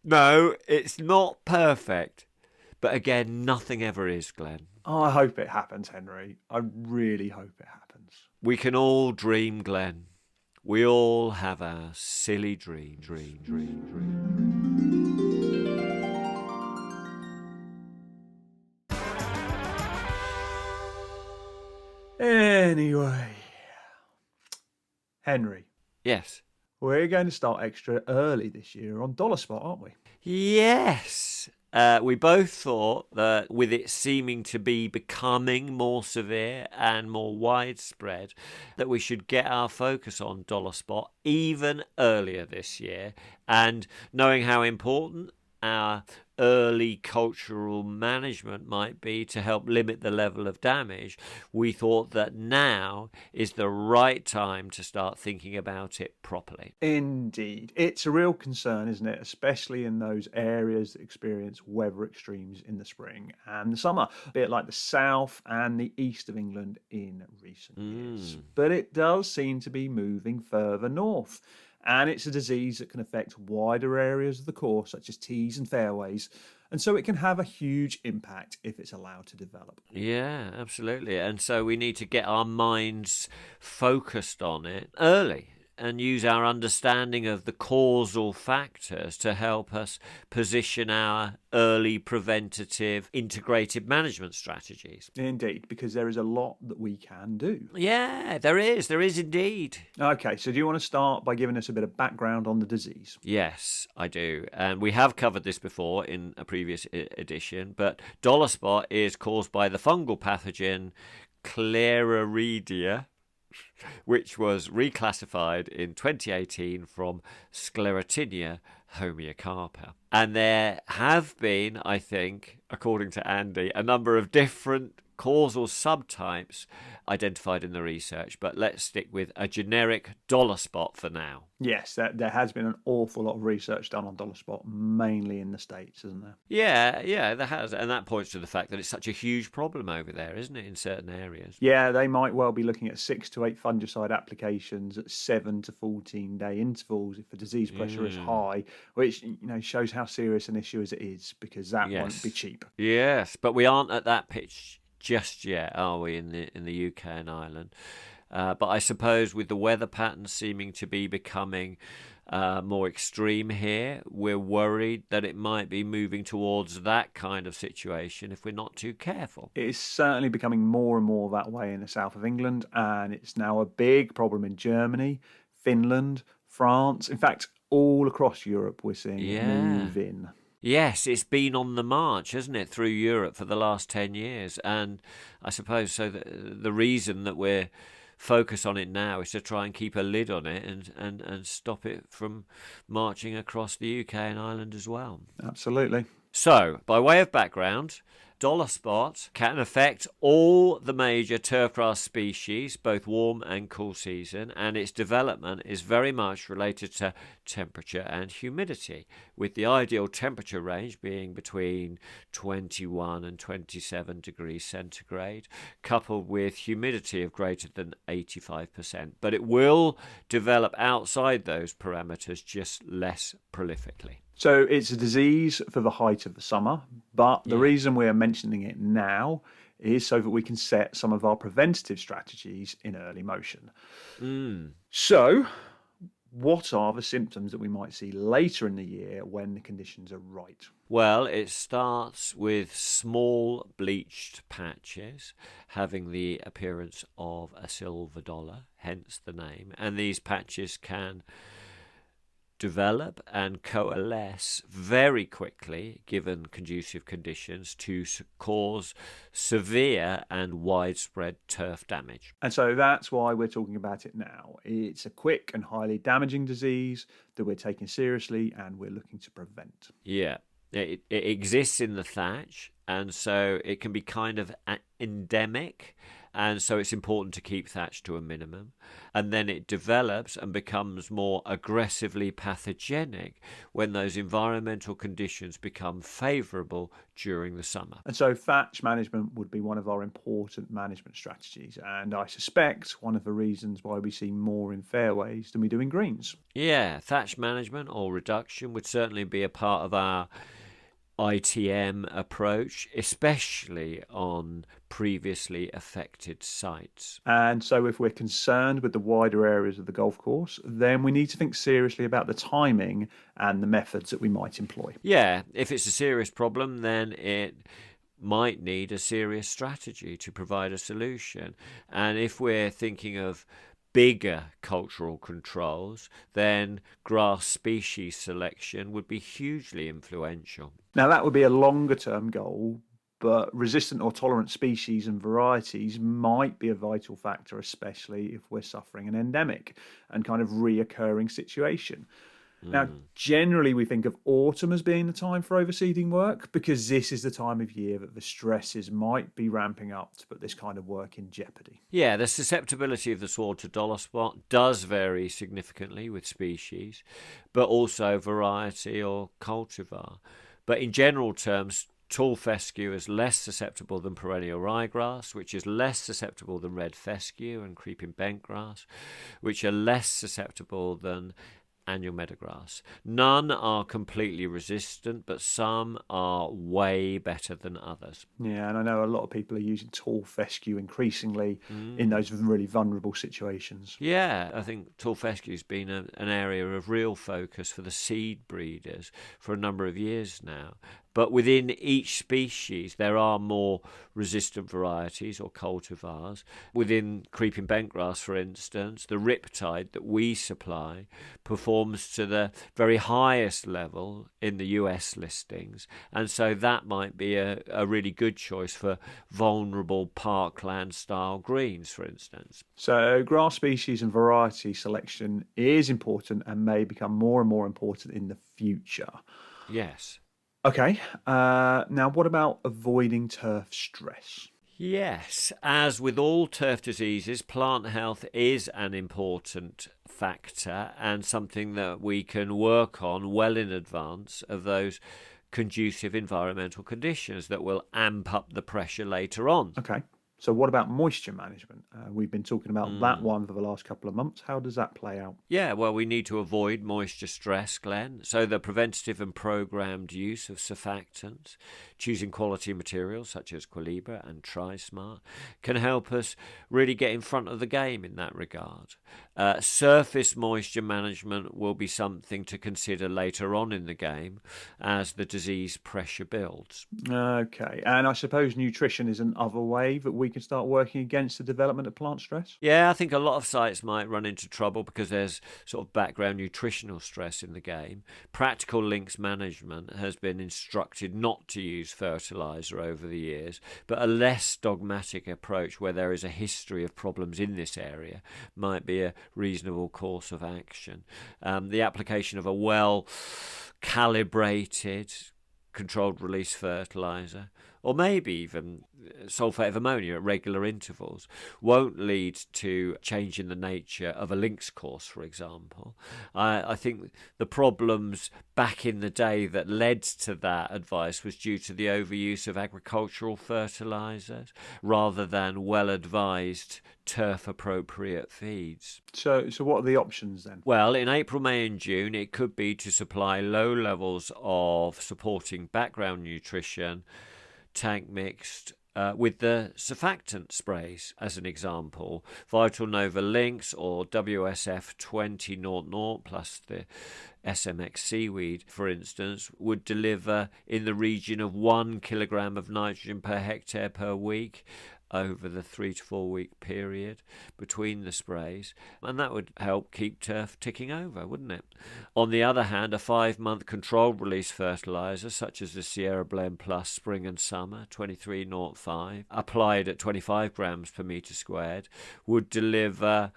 A: No, it's not perfect. But again, nothing ever is, Glenn.
B: Oh, I hope it happens, Henry. I really hope it happens.
A: We can all dream, Glenn. We all have our silly dream.
B: Anyway, Henry,
A: Yes.
B: we're going to start extra early this year on Dollar Spot, aren't we?
A: Yes. We both thought that with it seeming to be becoming more severe and more widespread, that we should get our focus on Dollar Spot even earlier this year. And knowing how important our early cultural management might be to help limit the level of damage, we thought that now is the right time to start thinking about it properly.
B: Indeed. It's a real concern, isn't it? Especially in those areas that experience weather extremes in the spring and the summer, a bit like the south and the east of England in recent years. But it does seem to be moving further north. And it's a disease that can affect wider areas of the course, such as tees and fairways. And so it can have a huge impact if it's allowed to develop.
A: Yeah, absolutely. And so we need to get our minds focused on it early and use our understanding of the causal factors to help us position our early preventative integrated management strategies.
B: Indeed, because there is a lot that we can do.
A: Yeah, there is indeed.
B: Okay, so do you want to start by giving us a bit of background on the disease?
A: Yes, I do. And we have covered this before in a previous edition, but dollar spot is caused by the fungal pathogen Claridia, which was reclassified in 2018 from Sclerotinia homeocarpa. And there have been, I think, according to Andy, a number of different causal subtypes identified in the research, but let's stick with a generic dollar spot for now.
B: Yes, there has been an awful lot of research done on dollar spot, mainly in the States, isn't there?
A: Yeah, there has. And that points to the fact that it's such a huge problem over there, isn't it, in certain areas?
B: Yeah, they might well be looking at 6 to 8 fungicide applications at 7 to 14 day intervals if the disease pressure is high, which shows how serious an issue as it is, because that won't be cheap.
A: Yes, but we aren't at that pitch just yet, are we, in the UK and Ireland? But I suppose with the weather patterns seeming to be becoming more extreme here, we're worried that it might be moving towards that kind of situation if we're not too careful.
B: It is certainly becoming more and more that way in the south of England, and it's now a big problem in Germany, Finland, France. In fact, all across Europe we're seeing it move in.
A: Yes, it's been on the march, hasn't it, through Europe for the last 10 years. And I suppose so the reason that we're focused on it now is to try and keep a lid on it and stop it from marching across the UK and Ireland as well.
B: Absolutely.
A: So, by way of background, dollar spot can affect all the major turfgrass species, both warm and cool season, and its development is very much related to temperature and humidity, with the ideal temperature range being between 21 and 27 degrees centigrade, coupled with humidity of greater than 85%. But it will develop outside those parameters, just less prolifically.
B: So it's a disease for the height of the summer, but the reason we're mentioning it now is so that we can set some of our preventative strategies in early motion. So what are the symptoms that we might see later in the year when the conditions are right?
A: Well, it starts with small bleached patches having the appearance of a silver dollar, hence the name, and these patches can develop and coalesce very quickly given conducive conditions to cause severe and widespread turf damage.
B: And so that's why we're talking about it now. It's a quick and highly damaging disease that we're taking seriously and we're looking to prevent.
A: Yeah, it exists in the thatch, and so it can be kind of endemic. And so it's important to keep thatch to a minimum. And then it develops and becomes more aggressively pathogenic when those environmental conditions become favourable during the summer.
B: And so thatch management would be one of our important management strategies. And I suspect one of the reasons why we see more in fairways than we do in greens.
A: Yeah, thatch management or reduction would certainly be a part of our ITM approach, especially on previously affected sites.
B: And so if we're concerned with the wider areas of the golf course, then we need to think seriously about the timing and the methods that we might employ.
A: Yeah, if it's a serious problem, then it might need a serious strategy to provide a solution. And if we're thinking of bigger cultural controls, then grass species selection would be hugely influential.
B: Now, that would be a longer term goal, but resistant or tolerant species and varieties might be a vital factor, especially if we're suffering an endemic and kind of reoccurring situation. Now, generally, we think of autumn as being the time for overseeding work because this is the time of year that the stresses might be ramping up to put this kind of work in jeopardy.
A: Yeah, the susceptibility of the soil to dollar spot does vary significantly with species, but also variety or cultivar. But in general terms, tall fescue is less susceptible than perennial ryegrass, which is less susceptible than red fescue and creeping bentgrass, which are less susceptible than annual meadowgrass. None are completely resistant, but some are way better than others.
B: Yeah, and I know a lot of people are using tall fescue increasingly in those really vulnerable situations.
A: Yeah, I think tall fescue has been an area of real focus for the seed breeders for a number of years now. But within each species, there are more resistant varieties or cultivars. Within creeping bentgrass, for instance, the riptide that we supply performs to the very highest level in the US listings. And so that might be a really good choice for vulnerable parkland-style greens, for instance.
B: So grass species and variety selection is important and may become more and more important in the future.
A: Yes.
B: Okay, now what about avoiding turf stress?
A: Yes, as with all turf diseases, plant health is an important factor and something that we can work on well in advance of those conducive environmental conditions that will amp up the pressure later on.
B: Okay, so what about moisture management? We've been talking about that one for the last couple of months. How does that play out?
A: Yeah, well, we need to avoid moisture stress, Glenn. So the preventative and programmed use of surfactants, choosing quality materials such as Quilibra and TriSmart can help us really get in front of the game in that regard. Surface moisture management will be something to consider later on in the game as the disease pressure builds.
B: Okay, and I suppose nutrition is another way that we can start working against the development of plant stress?
A: Yeah, I think a lot of sites might run into trouble because there's sort of background nutritional stress in the game. Practical links management has been instructed not to use fertiliser over the years, but a less dogmatic approach where there is a history of problems in this area might be a reasonable course of action. The application of a well-calibrated controlled release fertiliser or maybe even sulfate of ammonia at regular intervals, won't lead to change in the nature of a lynx course, for example. I think the problems back in the day that led to that advice was due to the overuse of agricultural fertilizers rather than well-advised turf-appropriate feeds.
B: So what are the options then?
A: Well, in April, May and June, it could be to supply low levels of supporting background nutrition, tank mixed, with the surfactant sprays, as an example. Vital Nova Lynx or WSF 2000 plus the SMX seaweed, for instance, would deliver in the region of 1 kilogram of nitrogen per hectare per week over the 3 to 4 week period between the sprays, and that would help keep turf ticking over, wouldn't it? On the other hand, a 5-month controlled release fertiliser such as the Sierra Blend Plus Spring and Summer 2305 applied at 25 grams per metre squared would deliver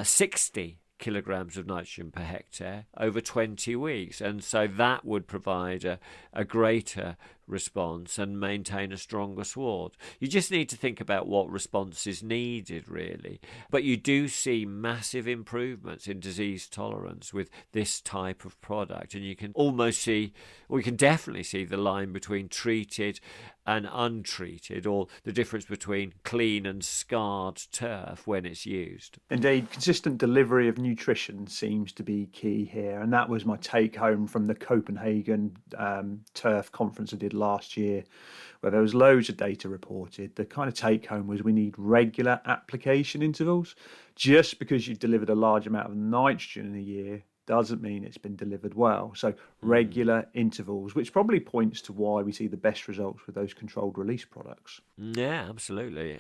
A: 60 kilograms of nitrogen per hectare over 20 weeks, and so that would provide a greater response and maintain a stronger sward. You just need to think about what response is needed, really. But you do see massive improvements in disease tolerance with this type of product, and you can almost see, or you can definitely see the line between treated and untreated, or the difference between clean and scarred turf when it's used.
B: Indeed, consistent delivery of nutrition seems to be key here, and that was my take home from the Copenhagen turf conference I did last year, where there was loads of data reported. The kind of take home was we need regular application intervals. Just because you've delivered a large amount of nitrogen in a year doesn't mean it's been delivered well. So regular intervals, which probably points to why we see the best results with those controlled release products.
A: Yeah, absolutely.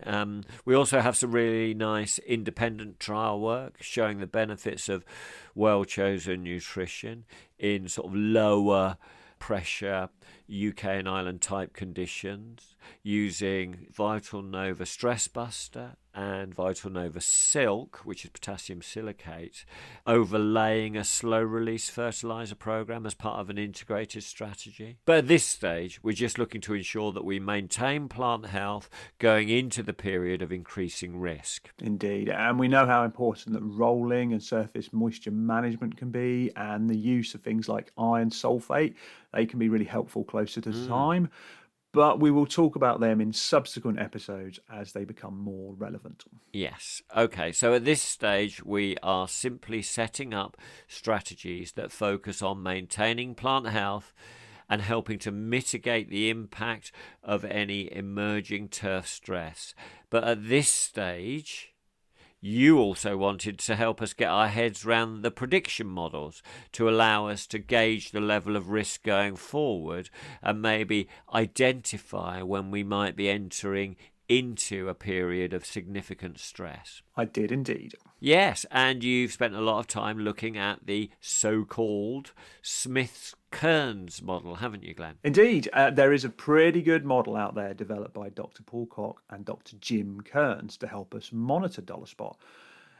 A: We also have some really nice independent trial work showing the benefits of well-chosen nutrition in sort of lower pressure UK and Ireland type conditions using Vital Nova Stress Buster and Vital Nova Silk, which is potassium silicate, overlaying a slow release fertiliser programme as part of an integrated strategy. But at this stage, we're just looking to ensure that we maintain plant health going into the period of increasing risk.
B: Indeed, and we know how important that rolling and surface moisture management can be, and the use of things like iron sulfate, they can be really helpful closer to the time. But we will talk about them in subsequent episodes as they become more relevant.
A: Yes. Okay, so at this stage, we are simply setting up strategies that focus on maintaining plant health and helping to mitigate the impact of any emerging turf stress. But at this stage, you also wanted to help us get our heads around the prediction models to allow us to gauge the level of risk going forward and maybe identify when we might be entering into a period of significant stress.
B: I did indeed.
A: Yes, and you've spent a lot of time looking at the so-called Smith-Kerns model, haven't you, Glenn?
B: Indeed, there is a pretty good model out there developed by Dr. Paul Koch and Dr. Jim Kearns to help us monitor dollar spot.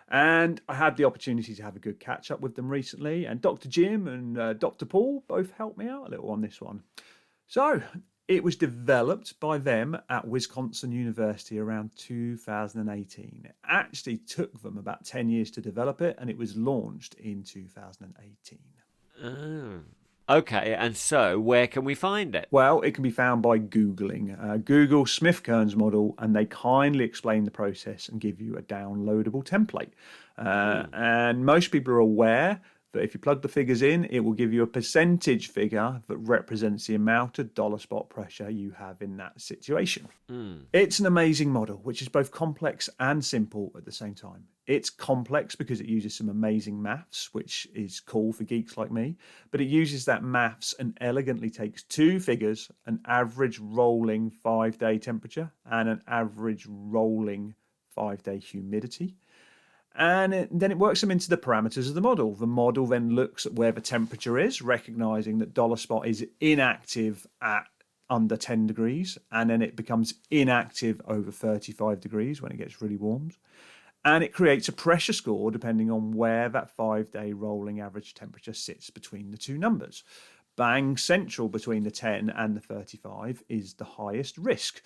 B: And I had the opportunity to have a good catch up with them recently, and Dr. Jim and Dr. Paul both helped me out a little on this one. So it was developed by them at Wisconsin University around 2018. It actually took them about 10 years to develop it, and it was launched in 2018.
A: Oh. Okay, and so where can we find it?
B: Well, it can be found by Googling. Google Smith-Kerns model, and they kindly explain the process and give you a downloadable template. And most people are aware that if you plug the figures in, it will give you a percentage figure that represents the amount of dollar spot pressure you have in that situation. It's an amazing model, which is both complex and simple at the same time. It's complex because it uses some amazing maths, which is cool for geeks like me, but it uses that maths and elegantly takes two figures, an average rolling 5-day temperature and an average rolling 5-day humidity. And then it works them into the parameters of the model. The model then looks at where the temperature is, recognizing that dollar spot is inactive at under 10 degrees, and then it becomes inactive over 35 degrees when it gets really warm. And it creates a pressure score depending on where that 5-day rolling average temperature sits between the two numbers. bang central between the 10 and the 35 is the highest risk.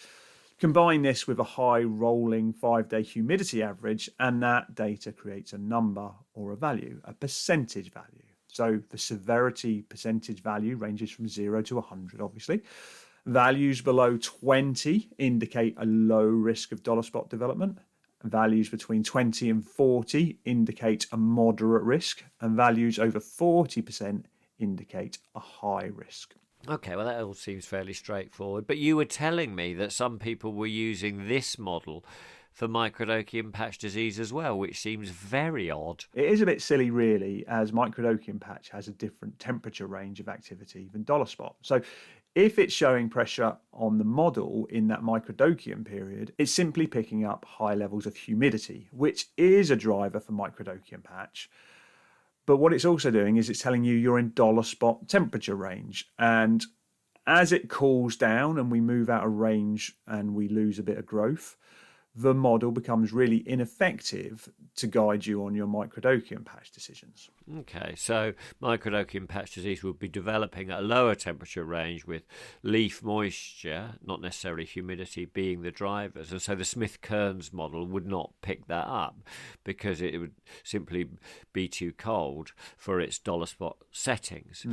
B: Combine this with a high rolling 5-day humidity average, and that data creates a number or a value, a percentage value. So the severity percentage value ranges from 0 to 100, obviously. Values below 20 indicate a low risk of dollar spot development. Values between 20 and 40 indicate a moderate risk, and values over 40% indicate a high risk.
A: Okay, well, that all seems fairly straightforward. But you were telling me that some people were using this model for microdochium patch disease as well, which seems very odd.
B: It is a bit silly, really, as microdochium patch has a different temperature range of activity than dollar spot. So if it's showing pressure on the model in that microdochium period, it's simply picking up high levels of humidity, which is a driver for microdochium patch. But what it's also doing is it's telling you you're in dollar spot temperature range. And as it cools down and we move out of range and we lose a bit of growth, the model becomes really ineffective to guide you on your microdochium patch decisions.
A: Okay, so microdochium patch disease would be developing at a lower temperature range with leaf moisture, not necessarily humidity, being the drivers. And so the Smith-Kerns model would not pick that up because it would simply be too cold for its dollar spot settings.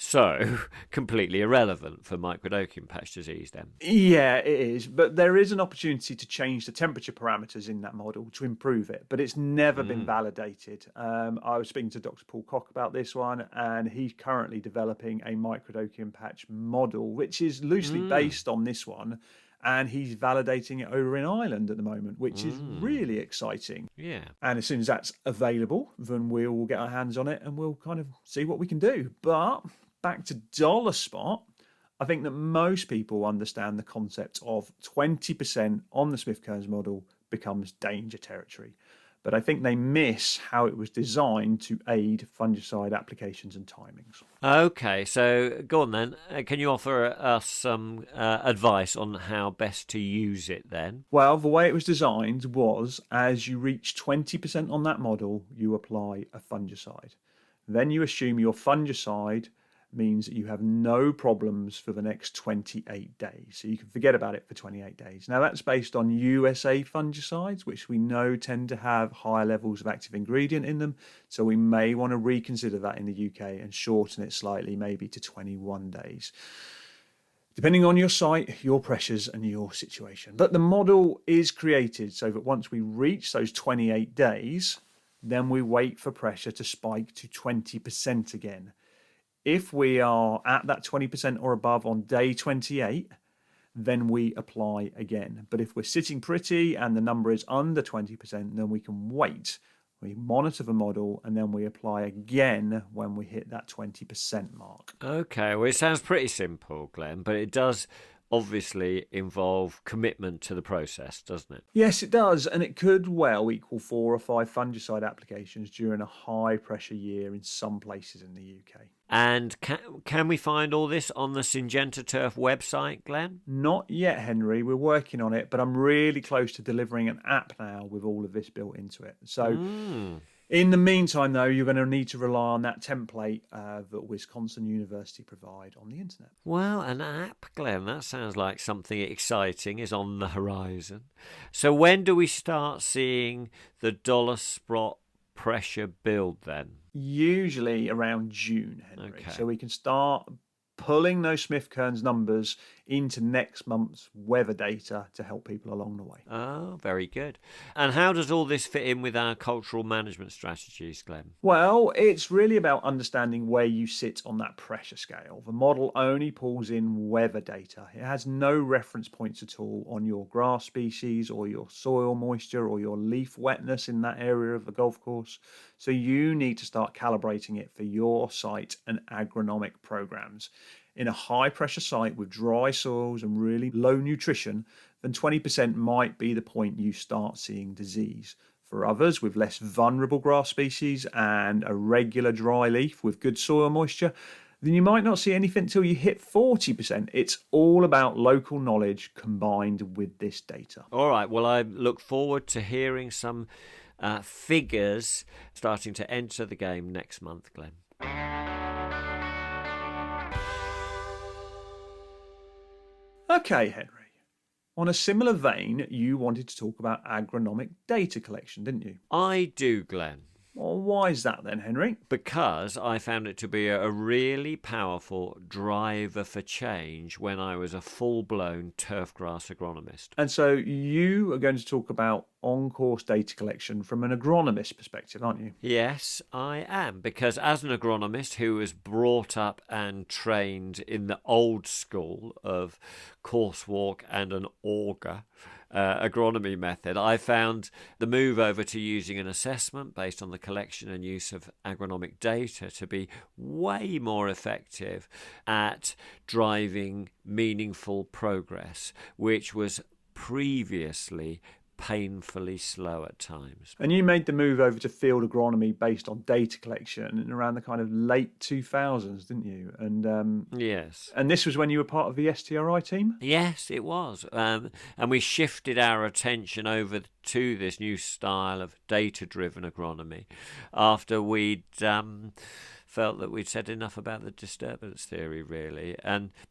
A: So completely irrelevant for microdochium patch disease then.
B: Yeah, it is. But there is an opportunity to change the temperature parameters in that model to improve it. But it's never been validated. I was speaking to Dr. Paul Koch about this one, and he's currently developing a microdochium patch model, which is loosely based on this one. And he's validating it over in Ireland at the moment, which is really exciting.
A: Yeah.
B: And as soon as that's available, then we'll get our hands on it and we'll kind of see what we can do. But back to dollar spot, I think that most people understand the concept of 20% on the Smith-Kerns model becomes danger territory. But I think they miss how it was designed to aid fungicide applications and timings.
A: Okay, so go on then. Can you offer us some advice on how best to use it then?
B: Well, the way it was designed was as you reach 20% on that model, you apply a fungicide. Then you assume your fungicide means that you have no problems for the next 28 days. So you can forget about it for 28 days. Now, that's based on USA fungicides, which we know tend to have higher levels of active ingredient in them. So we may want to reconsider that in the UK and shorten it slightly, maybe to 21 days. Depending on your site, your pressures and your situation. But the model is created so that once we reach those 28 days, then we wait for pressure to spike to 20% again. If we are at that 20% or above on day 28, then we apply again. But if we're sitting pretty and the number is under 20%, then we can wait. We monitor the model and then we apply again when we hit that 20% mark.
A: Okay, well, it sounds pretty simple, Glenn, but it does obviously involve commitment to the process, doesn't it?
B: Yes, it does. And it could well equal 4 or 5 fungicide applications during a high pressure year in some places in the UK.
A: And can we find all this on the Syngenta Turf website, Glenn?
B: Not yet, Henry. We're working on it, but I'm really close to delivering an app now with all of this built into it. So in the meantime, though, you're going to need to rely on that template that Wisconsin University provide on the internet.
A: Well, an app, Glenn, that sounds like something exciting is on the horizon. So when do we start seeing the dollar spot pressure build then?
B: Usually around June, Henry.
A: Okay.
B: So we can start pulling those Smith-Kerns numbers into next month's weather data to help people along the way.
A: Oh, very good. And how does all this fit in with our cultural management strategies, Glenn?
B: Well, it's really about understanding where you sit on that pressure scale. The model only pulls in weather data. It has no reference points at all on your grass species or your soil moisture or your leaf wetness in that area of the golf course. So you need to start calibrating it for your site and agronomic programs. In a high pressure site with dry soils and really low nutrition, then 20% might be the point you start seeing disease. For others with less vulnerable grass species and a regular dry leaf with good soil moisture, then you might not see anything until you hit 40%. It's all about local knowledge combined with this data.
A: All right, well, I look forward to hearing some figures starting to enter the game next month, Glenn.
B: Okay, Henry. On a similar vein, you wanted to talk about agronomic data collection, didn't you?
A: I do, Glenn.
B: Well, why is that then, Henry?
A: Because I found it to be a really powerful driver for change when I was a full-blown turfgrass agronomist.
B: And so you are going to talk about on-course data collection from an agronomist perspective, aren't you?
A: Yes, I am, because as an agronomist who was brought up and trained in the old school of course walk and an auger, agronomy method, I found the move over to using an assessment based on the collection and use of agronomic data to be way more effective at driving meaningful progress, which was previously painfully slow at times.
B: And you made the move over to field agronomy based on data collection around the kind of late 2000s, didn't you? And
A: Yes.
B: and this was when you were part of the STRI team?
A: Yes, it was. And we shifted our attention over to this new style of data-driven agronomy after we'd felt that we'd said enough about the disturbance theory, really.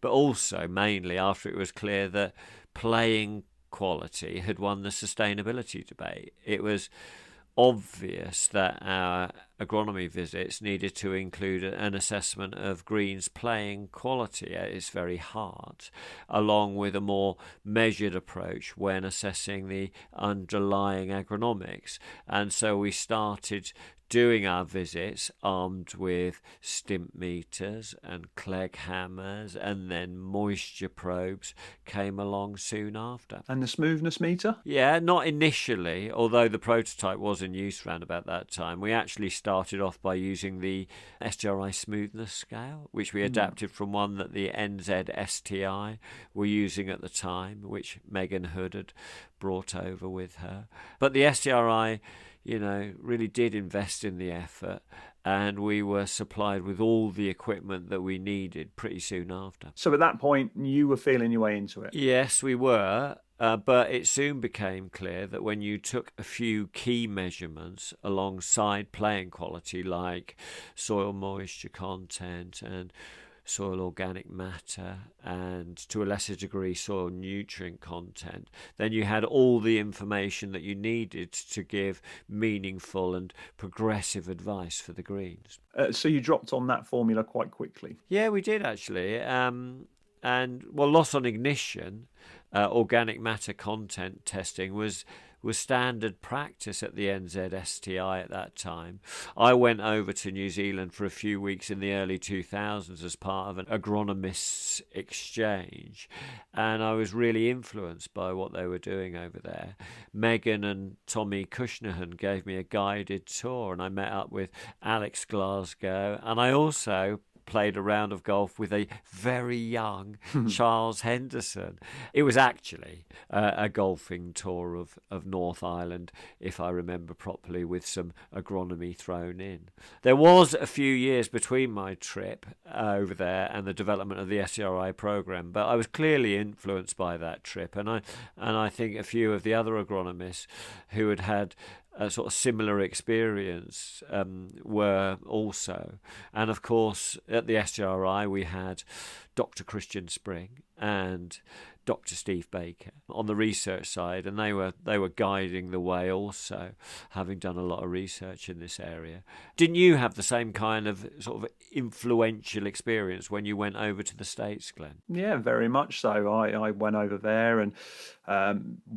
A: But also, mainly, after it was clear that playing quality had won the sustainability debate. It was obvious that our agronomy visits needed to include an assessment of greens playing quality at its very heart, along with a more measured approach when assessing the underlying agronomics. And so we started doing our visits armed with stimp meters and Clegg hammers, and then moisture probes came along soon after.
B: And the smoothness meter?
A: Yeah, not initially, although the prototype was in use around about that time. We actually started off by using the STRI smoothness scale, which we adapted from one that the NZSTI were using at the time, which Megan Hood had brought over with her. But the STRI, really did invest in the effort, and we were supplied with all the equipment that we needed pretty soon after.
B: So at that point, you were feeling your way into it?
A: Yes, we were. But it soon became clear that when you took a few key measurements alongside playing quality, like soil moisture content and soil organic matter, and to a lesser degree soil nutrient content, then you had all the information that you needed to give meaningful and progressive advice for the greens.
B: So you dropped on that formula quite quickly?
A: Yeah, we did actually. Loss on ignition, organic matter content testing was standard practice at the NZSTI at that time. I went over to New Zealand for a few weeks in the early 2000s as part of an agronomist's exchange, and I was really influenced by what they were doing over there. Megan and Tommy Cushnahan gave me a guided tour, and I met up with Alex Glasgow, and I also played a round of golf with a very young Charles Henderson. It was actually a golfing tour of North Island, if I remember properly, with some agronomy thrown in. There was a few years between my trip over there and the development of the SCRI program, but I was clearly influenced by that trip, and I think a few of the other agronomists who had a sort of similar experience were also. And of course, at the SGRI, we had Dr. Christian Spring and Dr. Steve Baker on the research side, and they were guiding the way also, having done a lot of research in this area. Didn't you have the same kind of sort of influential experience when you went over to the States, Glenn?
B: Yeah, very much so. I went over there and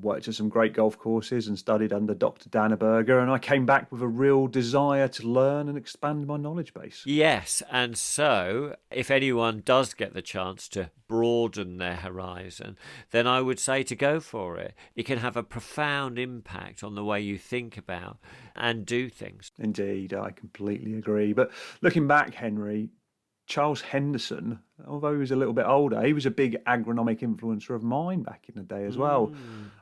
B: worked at some great golf courses and studied under Dr. Danneberger, and I came back with a real desire to learn and expand my knowledge base.
A: Yes, and so if anyone does get the chance to broaden their horizon, then I would say to go for it. It can have a profound impact on the way you think about and do things.
B: Indeed, I completely agree. But looking back, Henry, Charles Henderson, although he was a little bit older, he was a big agronomic influencer of mine back in the day as well.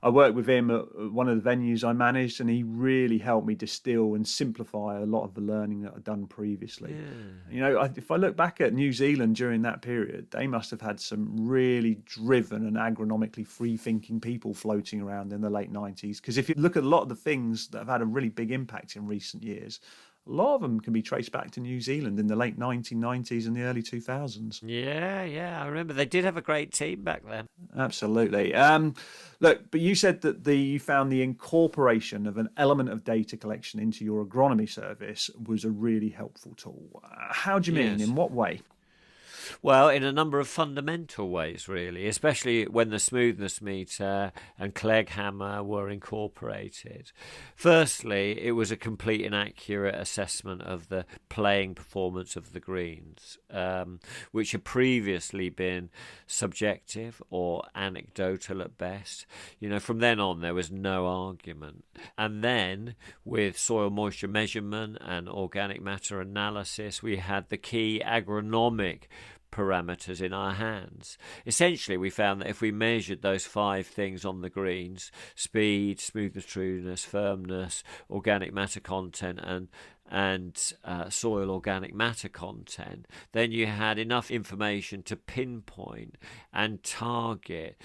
B: I worked with him at one of the venues I managed, and he really helped me distill and simplify a lot of the learning that I'd done previously.
A: Yeah.
B: You know, if I look back at New Zealand during that period, they must have had some really driven and agronomically free-thinking people floating around in the late 90s. Because if you look at a lot of the things that have had a really big impact in recent years, A lot of them can be traced back to New Zealand in the late 1990s and the early 2000s.
A: Yeah, I remember they did have a great team back then.
B: Absolutely. Look, but you said that you found the incorporation of an element of data collection into your agronomy service was a really helpful tool. How do you mean?
A: Yes.
B: In what way?
A: Well, in a number of fundamental ways, really, especially when the smoothness meter and Clegg hammer were incorporated. Firstly, it was a complete and accurate assessment of the playing performance of the greens, which had previously been subjective or anecdotal at best. From then on, there was no argument. And then, with soil moisture measurement and organic matter analysis, we had the key agronomic parameters in our hands. Essentially, we found that if we measured those 5 things on the greens, speed, smoothness, trueness, firmness, organic matter content, and soil organic matter content, then you had enough information to pinpoint and target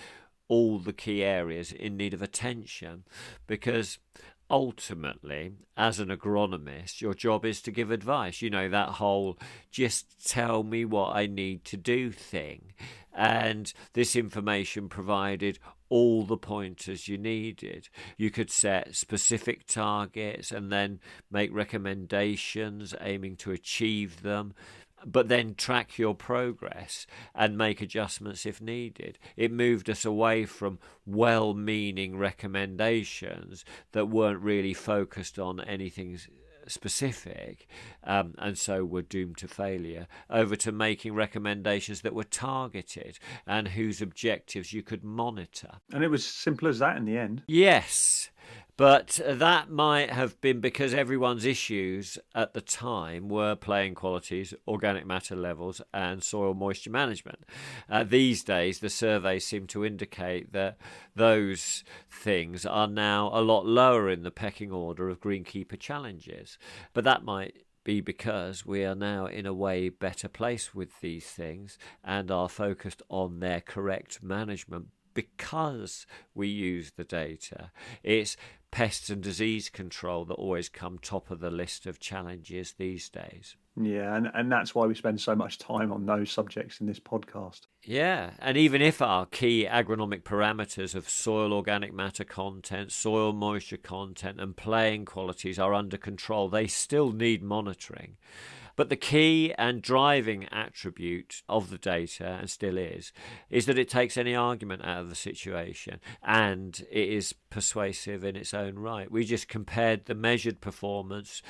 A: all the key areas in need of attention, because ultimately, as an agronomist, your job is to give advice. That whole just tell me what I need to do thing. And this information provided all the pointers you needed. You could set specific targets and then make recommendations aiming to achieve them, but then track your progress and make adjustments if needed. It moved us away from well-meaning recommendations that weren't really focused on anything specific, and so were doomed to failure, over to making recommendations that were targeted and whose objectives you could monitor.
B: And it was simple as that in the end.
A: Yes. But that might have been because everyone's issues at the time were playing qualities, organic matter levels, and soil moisture management. These days, the surveys seem to indicate that those things are now a lot lower in the pecking order of greenkeeper challenges. But that might be because we are now in a way better place with these things and are focused on their correct management because we use the data. It's pests and disease control that always come top of the list of challenges these days.
B: Yeah, and that's why we spend so much time on those subjects in this podcast.
A: Yeah, and even if our key agronomic parameters of soil organic matter content, soil moisture content, and playing qualities are under control, they still need monitoring. But the key and driving attribute of the data, and still is that it takes any argument out of the situation, and it is persuasive in its own right. We just compared the measured performance,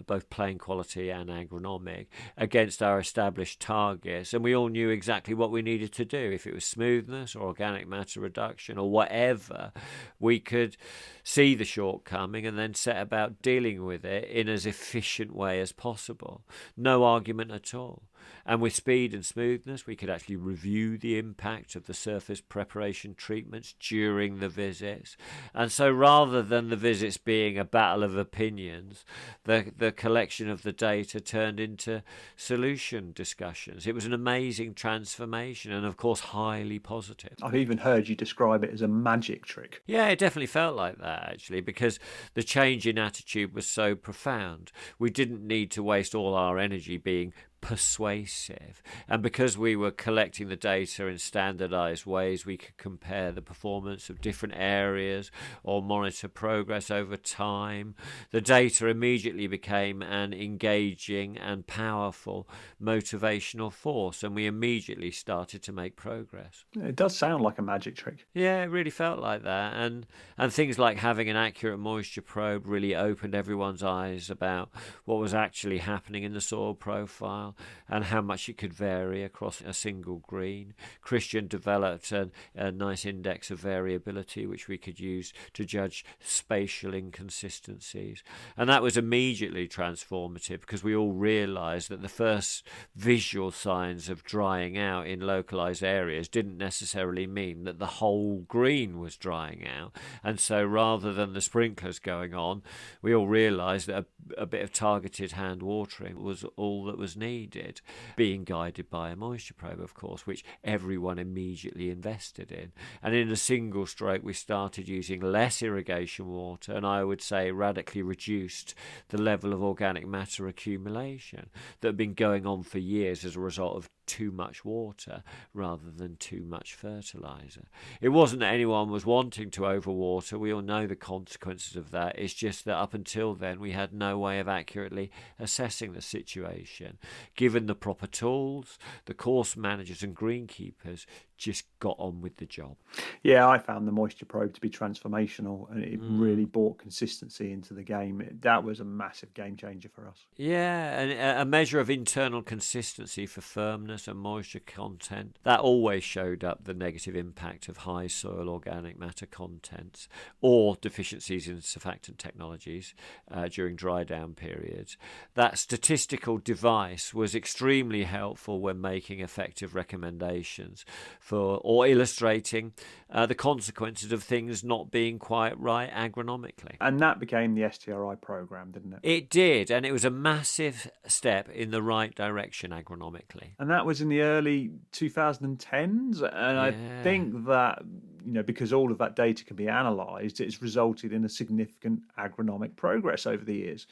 A: both playing quality and agronomic, against our established targets, and we all knew exactly what we needed to do. If it was smoothness or organic matter reduction or whatever, we could see the shortcoming and then set about dealing with it in as efficient way as possible. No argument at all. And with speed and smoothness, we could actually review the impact of the surface preparation treatments during the visits. And so rather than the visits being a battle of opinions, the collection of the data turned into solution discussions. It was an amazing transformation and, of course, highly positive.
B: I've even heard you describe it as a magic trick.
A: Yeah, it definitely felt like that, actually, because the change in attitude was so profound. We didn't need to waste all our energy being persuasive, and because we were collecting the data in standardized ways, we could compare the performance of different areas or monitor progress over time. The data immediately became an engaging and powerful motivational force, and we immediately started to make progress.
B: It does sound like a magic trick.
A: Yeah, it really felt like that, and things like having an accurate moisture probe really opened everyone's eyes about what was actually happening in the soil profile and how much it could vary across a single green. Christian developed a nice index of variability which we could use to judge spatial inconsistencies, and that was immediately transformative because we all realised that the first visual signs of drying out in localised areas didn't necessarily mean that the whole green was drying out, and so rather than the sprinklers going on, we all realised that a bit of targeted hand watering was all that was needed. needed, being guided by a moisture probe, of course, which everyone immediately invested in. And in a single stroke, we started using less irrigation water, and I would say radically reduced the level of organic matter accumulation that had been going on for years as a result of too much water rather than too much fertilizer. It wasn't that anyone was wanting to overwater. We all know the consequences of that. It's just that up until then we had no way of accurately assessing the situation. Given the proper tools, the course managers and greenkeepers just got on with the job.
B: Yeah, I found the moisture probe to be transformational, and it really brought consistency into the game. That was a massive game changer for us.
A: Yeah, and a measure of internal consistency for firmness and moisture content. That always showed up the negative impact of high soil organic matter contents or deficiencies in surfactant technologies during dry down periods. That statistical device was extremely helpful when making effective recommendations or illustrating the consequences of things not being quite right agronomically.
B: And that became the STRI program, didn't it?
A: It did, and it was a massive step in the right direction agronomically.
B: And that was in the early 2010s. And I think that, because all of that data can be analysed, it's resulted in a significant agronomic progress over the years,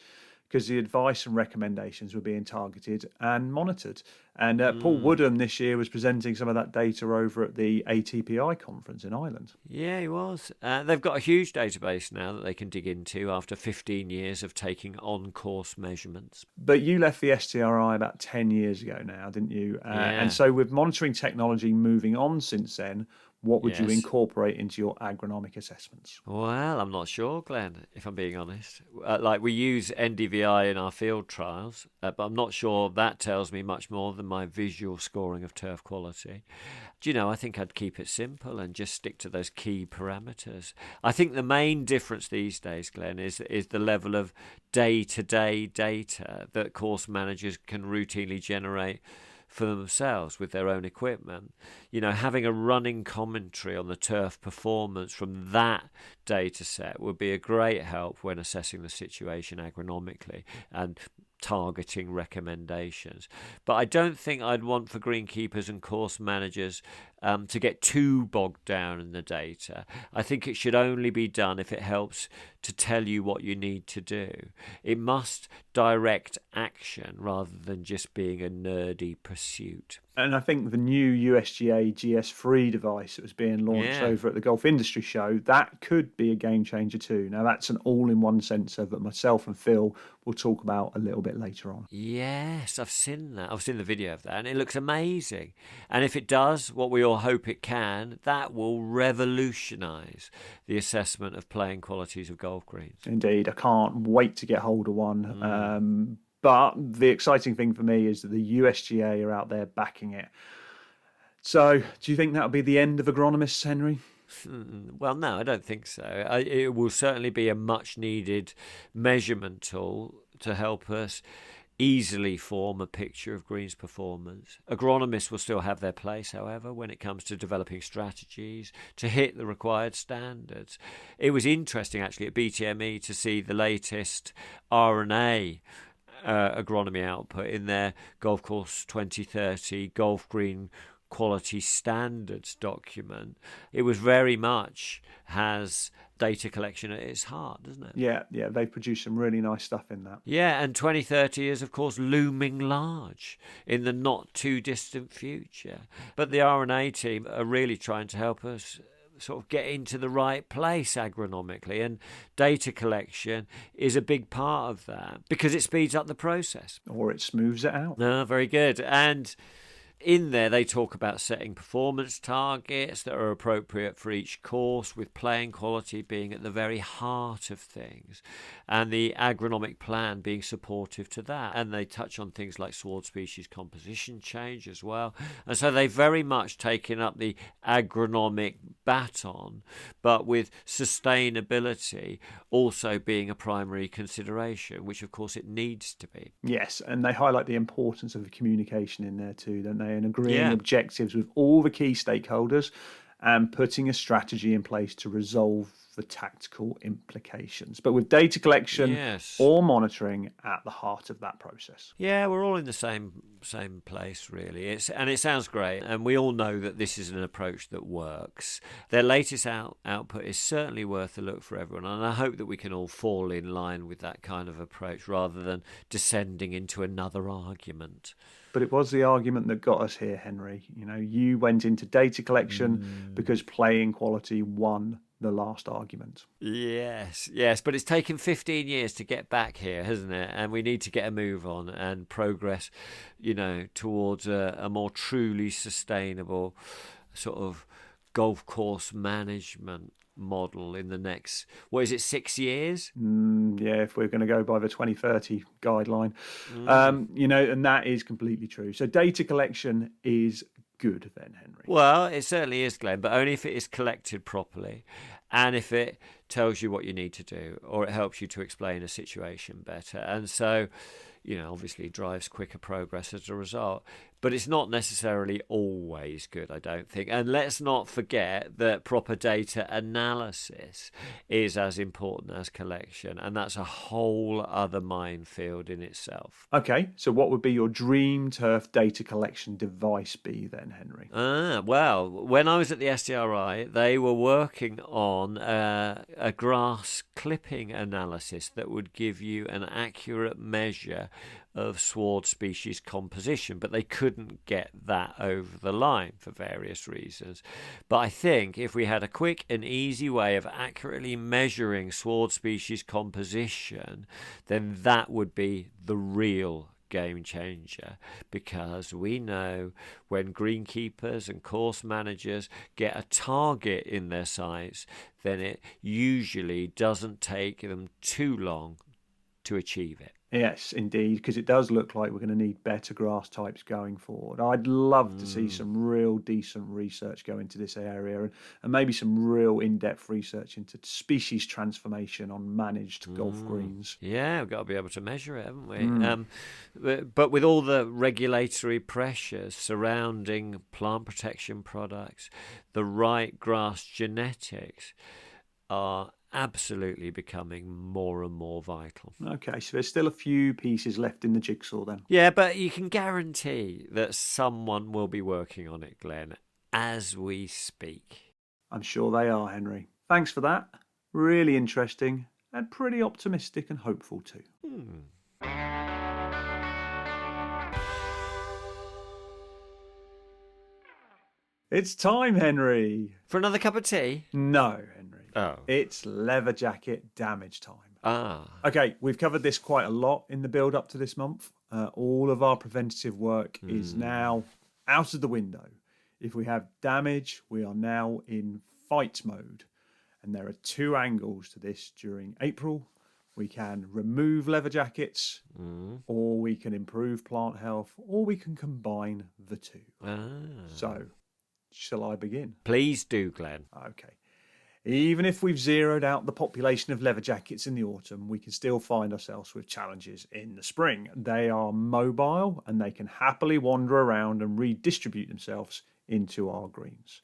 B: because the advice and recommendations were being targeted and monitored. And Paul Woodham this year was presenting some of that data over at the ATPI conference in Ireland.
A: Yeah, he was. They've got a huge database now that they can dig into after 15 years of taking on-course measurements.
B: But you left the STRI about 10 years ago now, didn't you? And so with monitoring technology moving on since then, what would you incorporate into your agronomic assessments?
A: Well, I'm not sure, Glenn, if I'm being honest. We use NDVI in our field trials, but I'm not sure that tells me much more than my visual scoring of turf quality. I think I'd keep it simple and just stick to those key parameters. I think the main difference these days, Glenn, is the level of day-to-day data that course managers can routinely generate for themselves with their own equipment. Having a running commentary on the turf performance from that data set would be a great help when assessing the situation agronomically and targeting recommendations. But I don't think I'd want for greenkeepers and course managers to get too bogged down in the data. I think it should only be done if it helps to tell you what you need to do. It must direct action rather than just being a nerdy pursuit.
B: And I think the new USGA GS3 device that was being launched over at the Golf Industry Show, that could be a game changer too. Now, that's an all-in-one sensor that myself and Phil will talk about a little bit later on.
A: Yes, I've seen that. I've seen the video of that, and it looks amazing. And if it does what we all hope it can, that will revolutionise the assessment of playing qualities of golf greens.
B: Indeed, I can't wait to get hold of one. But the exciting thing for me is that the USGA are out there backing it. So, do you think that'll be the end of agronomists, Henry?
A: Well, no, I don't think so. It will certainly be a much-needed measurement tool to help us easily form a picture of greens performance. Agronomists will still have their place, however, when it comes to developing strategies to hit the required standards. It was interesting, actually, at BTME to see the latest R&A agronomy output in their Golf Course 2030 Golf Green Quality Standards document. It was very much has data collection at its heart, doesn't it?
B: Yeah, they produce some really nice stuff in that.
A: Yeah, and 2030 is, of course, looming large in the not too distant future. But the R&A team are really trying to help us sort of get into the right place agronomically, and data collection is a big part of that because it speeds up the process.
B: Or it smooths it out.
A: No, very good. And in there, they talk about setting performance targets that are appropriate for each course, with playing quality being at the very heart of things, and the agronomic plan being supportive to that. And they touch on things like sward species composition change as well. And so they've very much taken up the agronomic baton, but with sustainability also being a primary consideration, which of course it needs to be.
B: Yes, and they highlight the importance of the communication in there too, don't they? And agreeing objectives with all the key stakeholders, and putting a strategy in place to resolve the tactical implications. But with data collection or monitoring at the heart of that process.
A: Yeah, we're all in the same place, really. And it sounds great, and we all know that this is an approach that works. Their latest output is certainly worth a look for everyone, and I hope that we can all fall in line with that kind of approach rather than descending into another argument.
B: But it was the argument that got us here, Henry. You know, you went into data collection because playing quality won the last argument.
A: Yes, but it's taken 15 years to get back here, hasn't it? And we need to get a move on and progress, towards a more truly sustainable sort of golf course management model in the next, 6 years?
B: If we're going to go by the 2030 guideline. And that is completely true. So data collection is good then, Henry?
A: Well, it certainly is, Glenn, but only if it is collected properly and if it tells you what you need to do or it helps you to explain a situation better. And so, obviously drives quicker progress as a result. But it's not necessarily always good, I don't think. And let's not forget that proper data analysis is as important as collection. And that's a whole other minefield in itself.
B: Okay, so what would be your dream turf data collection device be then, Henry?
A: Well, when I was at the SDRI, they were working on a grass clipping analysis that would give you an accurate measure of sward species composition, but they couldn't get that over the line for various reasons. But I think if we had a quick and easy way of accurately measuring sward species composition, then that would be the real game changer, because we know when greenkeepers and course managers get a target in their sights, then it usually doesn't take them too long to achieve it.
B: Yes, indeed, because it does look like we're going to need better grass types going forward. I'd love to see some real decent research go into this area and maybe some real in-depth research into species transformation on managed golf greens.
A: Yeah, we've got to be able to measure it, haven't we? But with all the regulatory pressures surrounding plant protection products, the right grass genetics are absolutely becoming more and more vital.
B: Okay, so there's still a few pieces left in the jigsaw then.
A: Yeah, but you can guarantee that someone will be working on it, Glenn, as we speak.
B: I'm sure they are, Henry. Thanks for that. Really interesting and pretty optimistic and hopeful too. It's time, Henry.
A: For another cup of tea?
B: No, Henry.
A: Oh.
B: It's leather jacket damage time.
A: Okay,
B: we've covered this quite a lot in the build up to this month. All of our preventative work is now out of the window. If we have damage, we are now in fight mode. And there are two angles to this during April. We can remove leather jackets, or we can improve plant health, or we can combine the two. So, shall I begin?
A: Please do, Glenn.
B: Okay. Even if we've zeroed out the population of leather jackets in the autumn, we can still find ourselves with challenges in the spring. They are mobile and they can happily wander around and redistribute themselves into our greens.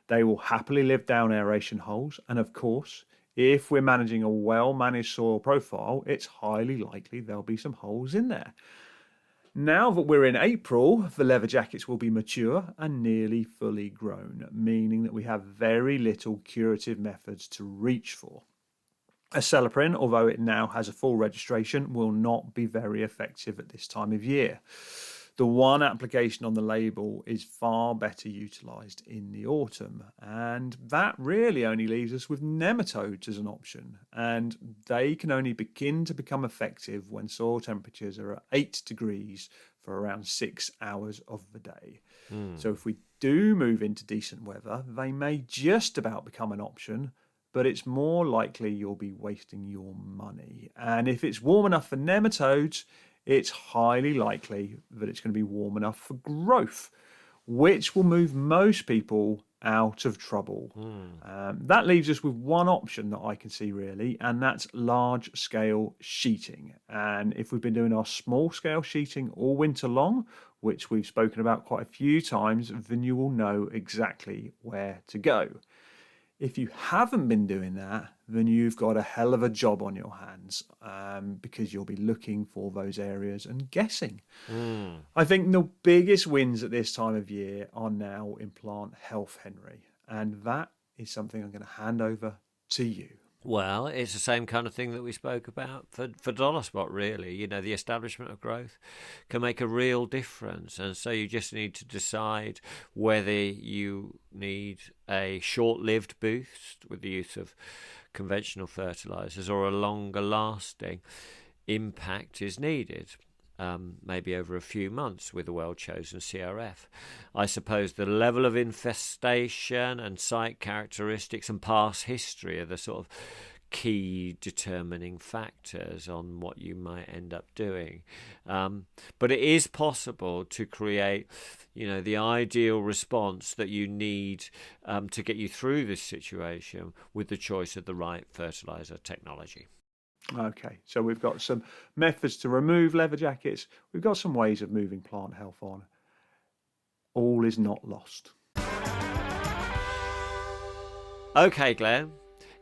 B: They will happily live down aeration holes, and of course, if we're managing a well-managed soil profile, it's highly likely there'll be some holes in there. Now that we're in April, the leather jackets will be mature and nearly fully grown, meaning that we have very little curative methods to reach for. Acelepryn, although it now has a full registration, will not be very effective at this time of year. The one application on the label is far better utilised in the autumn, and that really only leaves us with nematodes as an option, and they can only begin to become effective when soil temperatures are at 8 degrees for around 6 hours of the day. So if we do move into decent weather, they may just about become an option, but it's more likely you'll be wasting your money. And if it's warm enough for nematodes, it's highly likely that it's going to be warm enough for growth, which will move most people out of trouble. That leaves us with one option that I can see really, and that's large-scale sheeting. And if we've been doing our small-scale sheeting all winter long, which we've spoken about quite a few times, then you will know exactly where to go. If you haven't been doing that, then you've got a hell of a job on your hands, because you'll be looking for those areas and guessing. I think the biggest wins at this time of year are now in plant health, Henry, and that is something I'm going to hand over to you.
A: Well, it's the same kind of thing that we spoke about for Dollar Spot, really. You know, the establishment of growth can make a real difference. And so you just need to decide whether you need a short-lived boost with the use of conventional fertilizers or a longer-lasting impact is needed. Maybe over a few months with a well-chosen CRF. I suppose the level of infestation and site characteristics and past history are the sort of key determining factors on what you might end up doing. But it is possible to create, the ideal response that you need to get you through this situation with the choice of the right fertilizer technology.
B: Okay, so we've got some methods to remove leather jackets. We've got some ways of moving plant health on. All is not lost.
A: Okay, Glenn,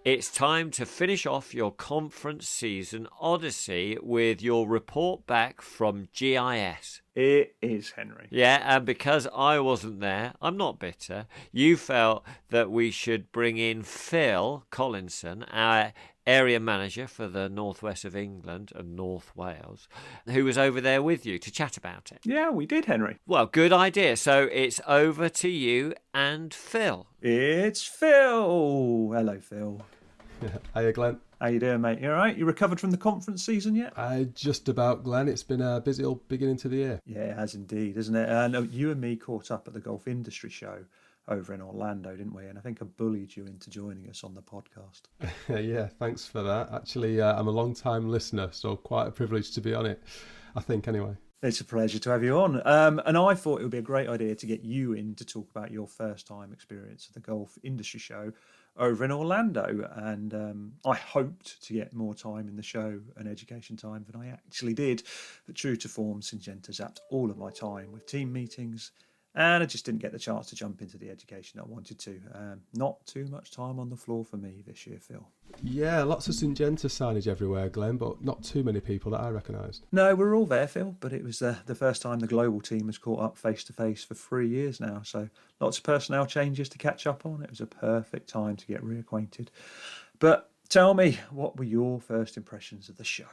A: it's time to finish off your conference season odyssey with your report back from GIS.
B: It is, Henry.
A: Yeah, and because I wasn't there, I'm not bitter. You felt that we should bring in Phil Collinson, our area manager for the northwest of England and North Wales, who was over there with you to chat about it.
B: Yeah, we did, Henry.
A: Well, good idea. So it's over to you and Phil.
B: It's Phil. Hello, Phil.
D: Hiya, Glenn.
B: How you doing, mate? You all right? You recovered from the conference season yet?
D: Just about, Glenn. It's been a busy old beginning to the year.
B: Yeah, it has indeed, isn't it? No, you and me caught up at the Golf Industry Show over in Orlando, didn't we? And I think I bullied you into joining us on the podcast.
D: Yeah, thanks for that. Actually, I'm a long-time listener, so quite a privilege to be on it, I think, anyway.
B: It's a pleasure to have you on. And I thought it would be a great idea to get you in to talk about your first-time experience at the Golf Industry Show over in Orlando. And I hoped to get more time in the show and education time than I actually did. But true to form, Syngenta zapped all of my time with team meetings, and I just didn't get the chance to jump into the education I wanted to. Not too much time on the floor for me this year, Phil.
D: Yeah, lots of Syngenta signage everywhere, Glenn, but not too many people that I recognised.
B: No, we're all there, Phil, but it was the first time the global team has caught up face-to-face for 3 years now, so lots of personnel changes to catch up on. It was a perfect time to get reacquainted. But tell me, what were your first impressions of the show?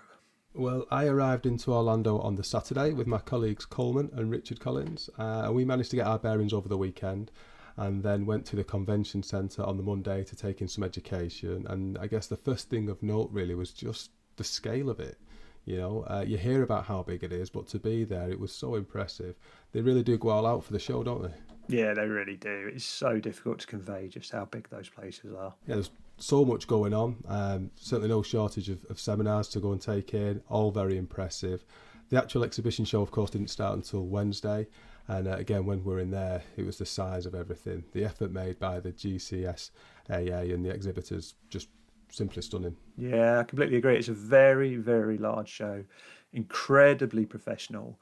D: Well, I arrived into Orlando on the Saturday with my colleagues Coleman and Richard Collins. We managed to get our bearings over the weekend and then went to the convention centre on the Monday to take in some education. And I guess the first thing of note really was just the scale of it. You hear about how big it is, but to be there, it was so impressive. They really do go all out for the show, don't they?
B: Yeah, they really do. It's so difficult to convey just how big those places are.
D: Yeah, there's so much going on. Certainly no shortage of seminars to go and take in, all very impressive. The actual exhibition show, of course, didn't start until Wednesday. And again, when we were in there, it was the size of everything. The effort made by the GCSAA and the exhibitors, just simply stunning.
B: Yeah, I completely agree. It's a very, very large show, incredibly professional.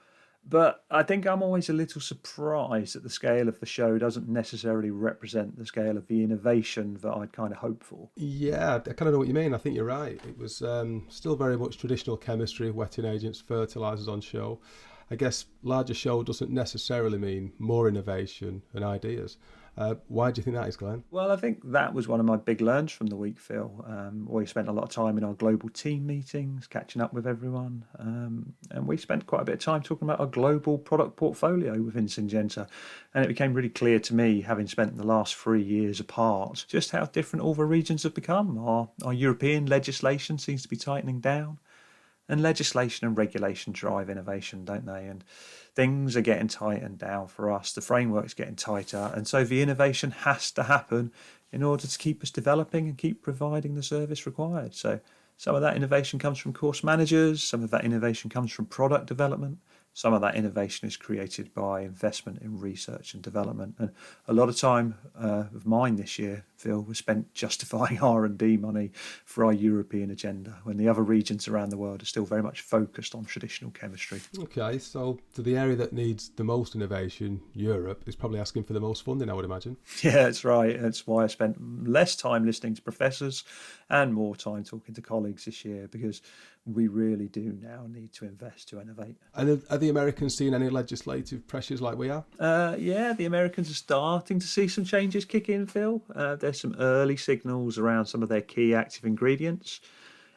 B: But I think I'm always a little surprised that the scale of the show doesn't necessarily represent the scale of the innovation that I'd kind of hoped for.
D: Yeah, I kind of know what you mean. I think you're right. It was still very much traditional chemistry, wetting agents, fertilisers on show. I guess larger show doesn't necessarily mean more innovation and ideas. Why do you think that is, Glenn?
B: Well, I think that was one of my big learns from the week, Phil. We spent a lot of time in our global team meetings, catching up with everyone. And we spent quite a bit of time talking about our global product portfolio within Syngenta. And it became really clear to me, having spent the last 3 years apart, just how different all the regions have become. Our European legislation seems to be tightening down. And legislation and regulation drive innovation, don't they? And things are getting tightened down for us. The framework's getting tighter. And so the innovation has to happen in order to keep us developing and keep providing the service required. So some of that innovation comes from course managers. Some of that innovation comes from product development. Some of that innovation is created by investment in research and development. And a lot of time of mine this year, Phil, was spent justifying R&D money for our European agenda, when the other regions around the world are still very much focused on traditional chemistry.
D: Okay, so to the area that needs the most innovation, Europe, is probably asking for the most funding, I would imagine.
B: Yeah, that's right. That's why I spent less time listening to professors and more time talking to colleagues this year, because we really do now need to invest to innovate.
D: And are the Americans seeing any legislative pressures like we are?
B: Yeah, the Americans are starting to see some changes kick in, Phil. There's some early signals around some of their key active ingredients.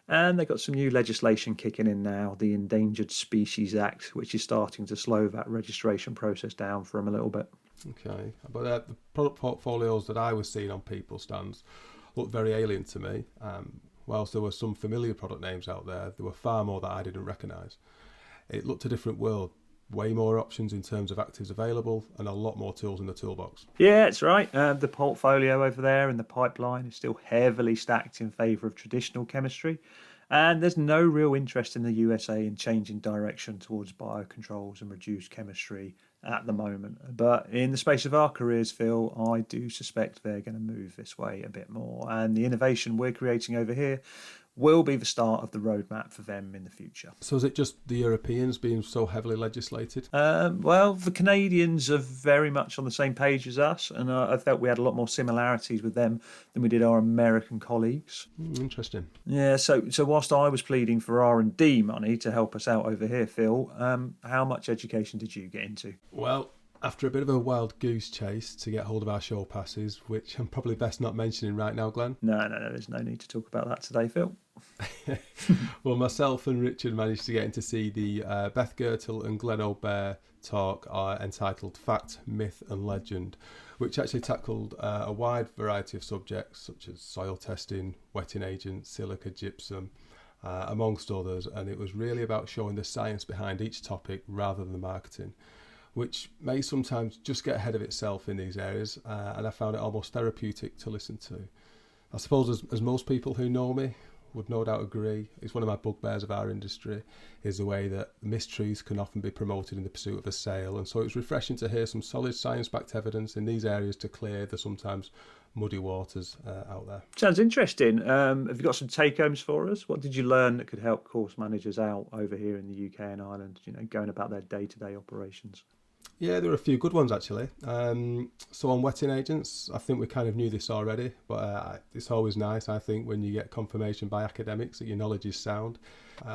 B: And they've got some new legislation kicking in now, the Endangered Species Act, which is starting to slow that registration process down for them a little bit.
D: Okay, but the product portfolios that I was seeing on people's stands looked very alien to me. Whilst there were some familiar product names out there, there were far more that I didn't recognise. It looked a different world. Way more options in terms of actives available and a lot more tools in the toolbox.
B: Yeah, that's right. The portfolio over there in the pipeline is still heavily stacked in favour of traditional chemistry. And there's no real interest in the USA in changing direction towards biocontrols and reduced chemistry at the moment. But in the space of our careers, Phil, I do suspect they're going to move this way a bit more. And the innovation we're creating over here will be the start of the roadmap for them in the future.
D: So is it just the Europeans being so heavily legislated?
B: Well, the Canadians are very much on the same page as us, and I felt we had a lot more similarities with them than we did our American colleagues.
D: Interesting.
B: Yeah, so whilst I was pleading for R&D money to help us out over here, Phil, how much education did you get into?
D: Well, after a bit of a wild goose chase to get hold of our show passes, which I'm probably best not mentioning right now, Glenn.
B: No, there's no need to talk about that today, Phil.
D: Well, myself and Richard managed to get in to see the Beth Gertel and Glenn O'Bear talk entitled Fact, Myth and Legend, which actually tackled a wide variety of subjects such as soil testing, wetting agents, silica, gypsum, amongst others, and it was really about showing the science behind each topic rather than the marketing, which may sometimes just get ahead of itself in these areas, and I found it almost therapeutic to listen to. I suppose as most people who know me would no doubt agree, it's one of my bugbears of our industry, is the way that mistruths can often be promoted in the pursuit of a sale, and so it's refreshing to hear some solid science-backed evidence in these areas to clear the sometimes muddy waters out there.
B: Sounds interesting. Have you got some take-homes for us? What did you learn that could help course managers out over here in the UK and Ireland, going about their day-to-day operations?
D: Yeah, there were a few good ones actually. So on wetting agents, I think we kind of knew this already, but it's always nice, I think, when you get confirmation by academics that your knowledge is sound.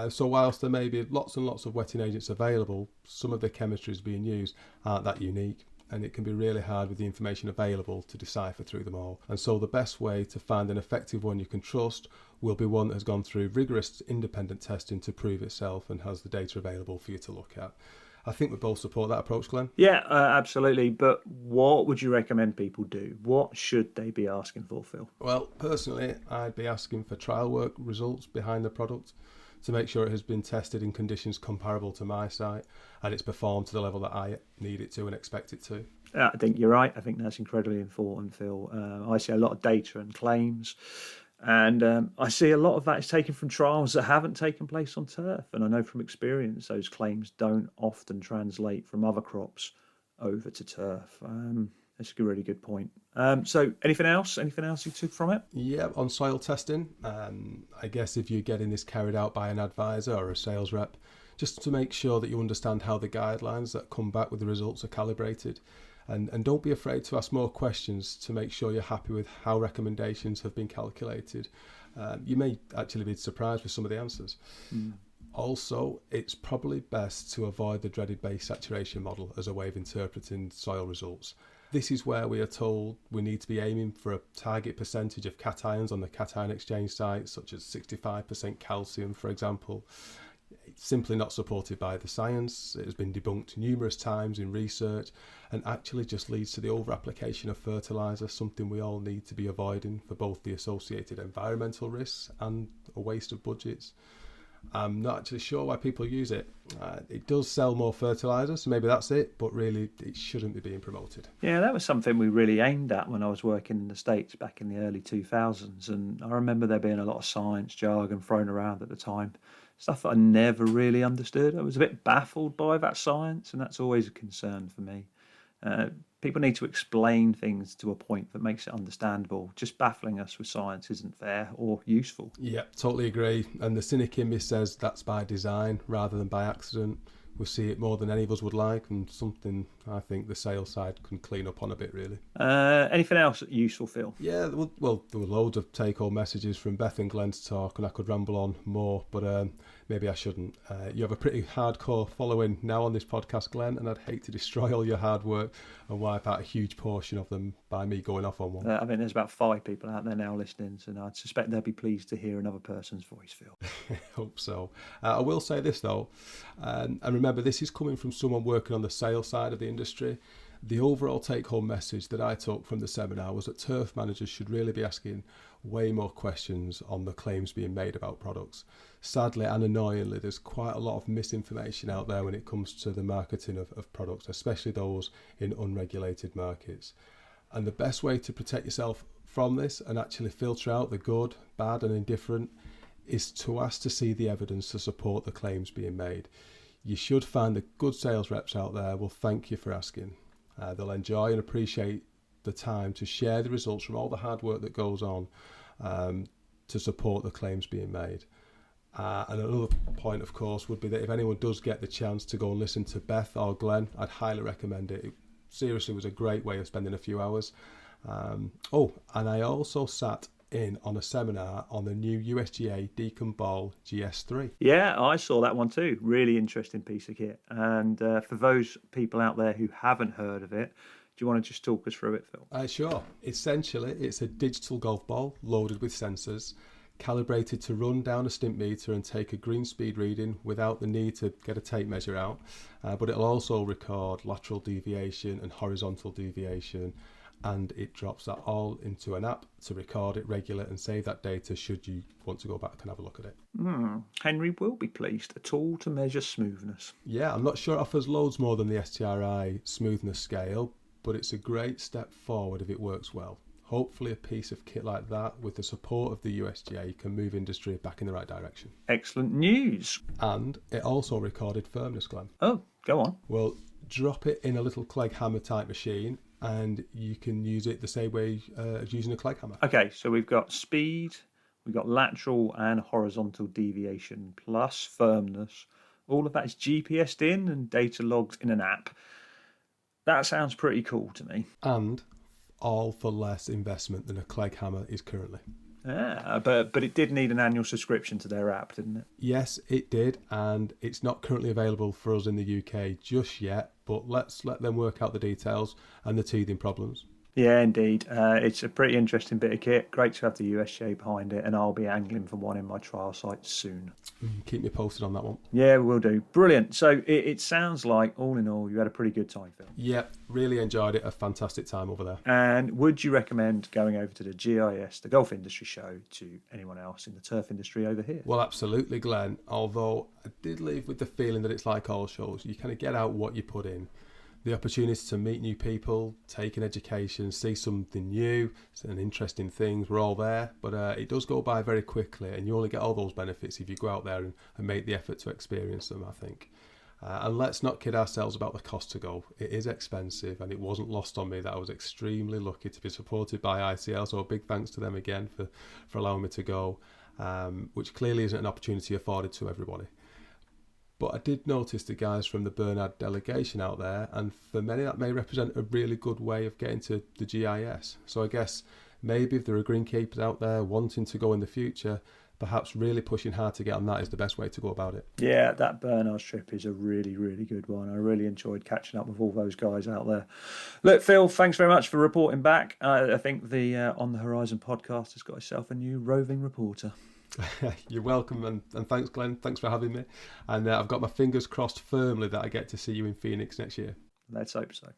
D: So whilst there may be lots and lots of wetting agents available, some of the chemistries being used aren't that unique, and it can be really hard with the information available to decipher through them all. And so the best way to find an effective one you can trust will be one that has gone through rigorous independent testing to prove itself and has the data available for you to look at. I think we both support that approach, Glenn.
B: Yeah, absolutely. But what would you recommend people do? What should they be asking for, Phil?
D: Well, personally, I'd be asking for trial work results behind the product to make sure it has been tested in conditions comparable to my site and it's performed to the level that I need it to and expect it to.
B: I think you're right. I think that's incredibly important, Phil. I see a lot of data and claims, and I see a lot of that is taken from trials that haven't taken place on turf. And I know from experience those claims don't often translate from other crops over to turf. That's a really good point. So anything else you took from it?
D: Yeah, on soil testing, I guess if you're getting this carried out by an advisor or a sales rep, just to make sure that you understand how the guidelines that come back with the results are calibrated. And don't be afraid to ask more questions to make sure you're happy with how recommendations have been calculated. You may actually be surprised with some of the answers. Also, it's probably best to avoid the dreaded base saturation model as a way of interpreting soil results. This is where we are told we need to be aiming for a target percentage of cations on the cation exchange site, such as 65% calcium, for example. It's simply not supported by the science. It has been debunked numerous times in research and actually just leads to the over-application of fertiliser, something we all need to be avoiding for both the associated environmental risks and a waste of budgets. I'm not actually sure why people use it. It does sell more fertiliser, so maybe that's it, but really it shouldn't be being promoted.
B: Yeah, that was something we really aimed at when I was working in the States back in the early 2000s, and I remember there being a lot of science jargon thrown around at the time, stuff that I never really understood. I was a bit baffled by that science, and that's always a concern for me. People need to explain things to a point that makes it understandable. Just baffling us with science isn't fair or useful.
D: Yeah, totally agree. And the cynic in me says that's by design rather than by accident. We see it more than any of us would like, and something I think the sales side can clean up on a bit, really.
B: Anything else useful, Phil?
D: Yeah, well, there were loads of take-home messages from Beth and Glenn to talk, and I could ramble on more, but maybe I shouldn't. You have a pretty hardcore following now on this podcast, Glenn, and I'd hate to destroy all your hard work and wipe out a huge portion of them by me going off on one.
B: I mean, there's about 5 people out there now listening, so I'd suspect they'll be pleased to hear another person's voice, Phil.
D: Hope so. I will say this, though, and remember, this is coming from someone working on the sales side of the industry. The overall take-home message that I took from the seminar was that turf managers should really be asking way more questions on the claims being made about products. Sadly and annoyingly, there's quite a lot of misinformation out there when it comes to the marketing of products, especially those in unregulated markets. And the best way to protect yourself from this and actually filter out the good, bad and indifferent is to ask to see the evidence to support the claims being made. You should find the good sales reps out there will thank you for asking. They'll enjoy and appreciate the time to share the results from all the hard work that goes on to support the claims being made. And another point, of course, would be that if anyone does get the chance to go and listen to Beth or Glenn, I'd highly recommend it. It seriously was a great way of spending a few hours. And I also sat in on a seminar on the new USGA Deacon Ball GS3.
B: Yeah, I saw that one too. Really interesting piece of kit. And for those people out there who haven't heard of it, do you want to just talk us through it, Phil?
D: Sure. Essentially, it's a digital golf ball loaded with sensors, calibrated to run down a stimp meter and take a green speed reading without the need to get a tape measure out. But it'll also record lateral deviation and horizontal deviation, and it drops that all into an app to record it regular and save that data should you want to go back and have a look at it.
B: Henry will be pleased. A tool to measure smoothness.
D: Yeah, I'm not sure it offers loads more than the STRI smoothness scale, but it's a great step forward if it works well. Hopefully a piece of kit like that with the support of the USGA can move industry back in the right direction.
B: Excellent news.
D: And it also recorded firmness, Glenn.
B: Oh, go on.
D: Well, drop it in a little Clegg hammer type machine and you can use it the same way as using a Clegg hammer.
B: Okay, so we've got speed, we've got lateral and horizontal deviation plus firmness. All of that is GPS'd in and data logged in an app. That sounds pretty cool to me.
D: And all for less investment than a Clegg hammer is currently.
B: Yeah, but it did need an annual subscription to their app, didn't it?
D: Yes, it did, and it's not currently available for us in the UK just yet, but let's let them work out the details and the teething problems.
B: Yeah, indeed. It's a pretty interesting bit of kit. Great to have the USGA behind it, and I'll be angling for one in my trial site soon.
D: Keep me posted on that one.
B: Yeah, we'll do. Brilliant. So it sounds like, all in all, you had a pretty good time, Phil.
D: Yep, really enjoyed it. A fantastic time over there.
B: And would you recommend going over to the GIS, the Golf Industry Show, to anyone else in the turf industry over here?
D: Well, absolutely, Glenn. Although I did leave with the feeling that it's like all shows. You kind of get out what you put in. The opportunity to meet new people, take an education, see something new and interesting things, we're all there. But it does go by very quickly, and you only get all those benefits if you go out there and make the effort to experience them, I think. And let's not kid ourselves about the cost to go. It is expensive, and it wasn't lost on me that I was extremely lucky to be supported by ICL, so a big thanks to them again for allowing me to go, which clearly isn't an opportunity afforded to everybody. But I did notice the guys from the Bernard delegation out there, and for many that may represent a really good way of getting to the GIS. So I guess maybe if there are greenkeepers out there wanting to go in the future, perhaps really pushing hard to get on that is the best way to go about it.
B: Yeah, that Bernard's trip is a really, really good one. I really enjoyed catching up with all those guys out there. Look, Phil, thanks very much for reporting back. I think the On the Horizon podcast has got itself a new roving reporter.
D: You're welcome, and thanks, Glenn. Thanks for having me. And I've got my fingers crossed firmly that I get to see you in Phoenix next year.
B: Let's hope so.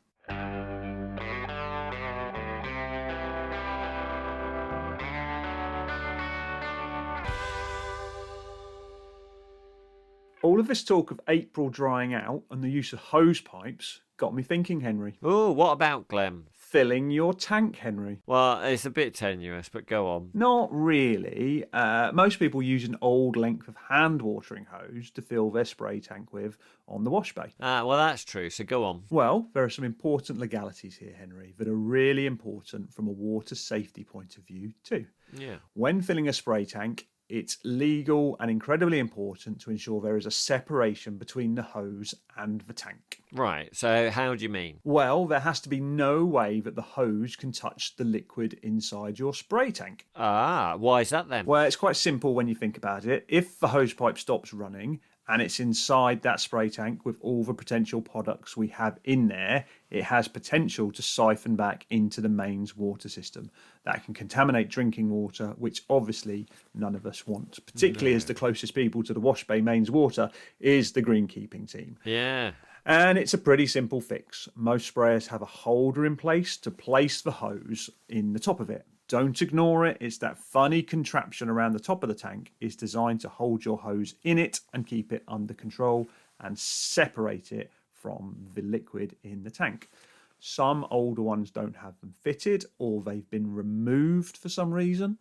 B: All of this talk of April drying out and the use of hose pipes got me thinking, Henry.
A: Oh, what about, Glenn?
B: filling your tank, Henry.
A: Well, it's a bit tenuous, but go on.
B: Not really. Most people use an old length of hand watering hose to fill their spray tank with on the wash bay.
A: Well, that's true, so go on.
B: Well, there are some important legalities here, Henry, that are really important from a water safety point of view too.
A: Yeah.
B: When filling a spray tank, it's legal and incredibly important to ensure there is a separation between the hose and the tank.
A: Right, so how do you mean?
B: Well, there has to be no way that the hose can touch the liquid inside your spray tank.
A: Why is that then?
B: Well, it's quite simple when you think about it. If the hose pipe stops running and it's inside that spray tank with all the potential products we have in there, it has potential to siphon back into the mains water system. That can contaminate drinking water, which obviously none of us want, particularly as the closest people to the wash bay mains water is the greenkeeping team.
A: Yeah.
B: And it's a pretty simple fix. Most sprayers have a holder in place to place the hose in the top of it. Don't ignore it. It's that funny contraption around the top of the tank is designed to hold your hose in it and keep it under control and separate it from the liquid in the tank. Some older ones don't have them fitted or they've been removed for some reason.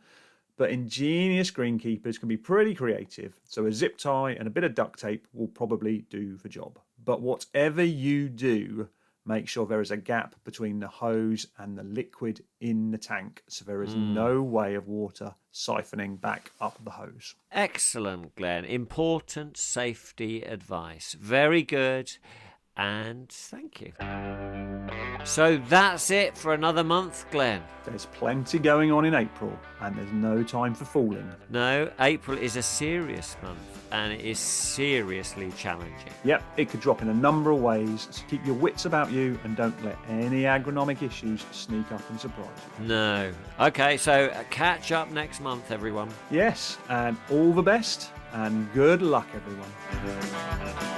B: But ingenious greenkeepers can be pretty creative, so a zip tie and a bit of duct tape will probably do the job. But whatever you do, make sure there is a gap between the hose and the liquid in the tank, so there is no way of water siphoning back up the hose.
A: Excellent, Glenn. Important safety advice. Very good. And thank you. So that's it for another month, Glenn.
B: There's plenty going on in April, and there's no time for fooling.
A: No, April is a serious month, and it is seriously challenging.
B: Yep, it could drop in a number of ways, so keep your wits about you and don't let any agronomic issues sneak up and surprise you.
A: No. Okay, so catch up next month, everyone.
B: Yes, and all the best, and good luck, everyone.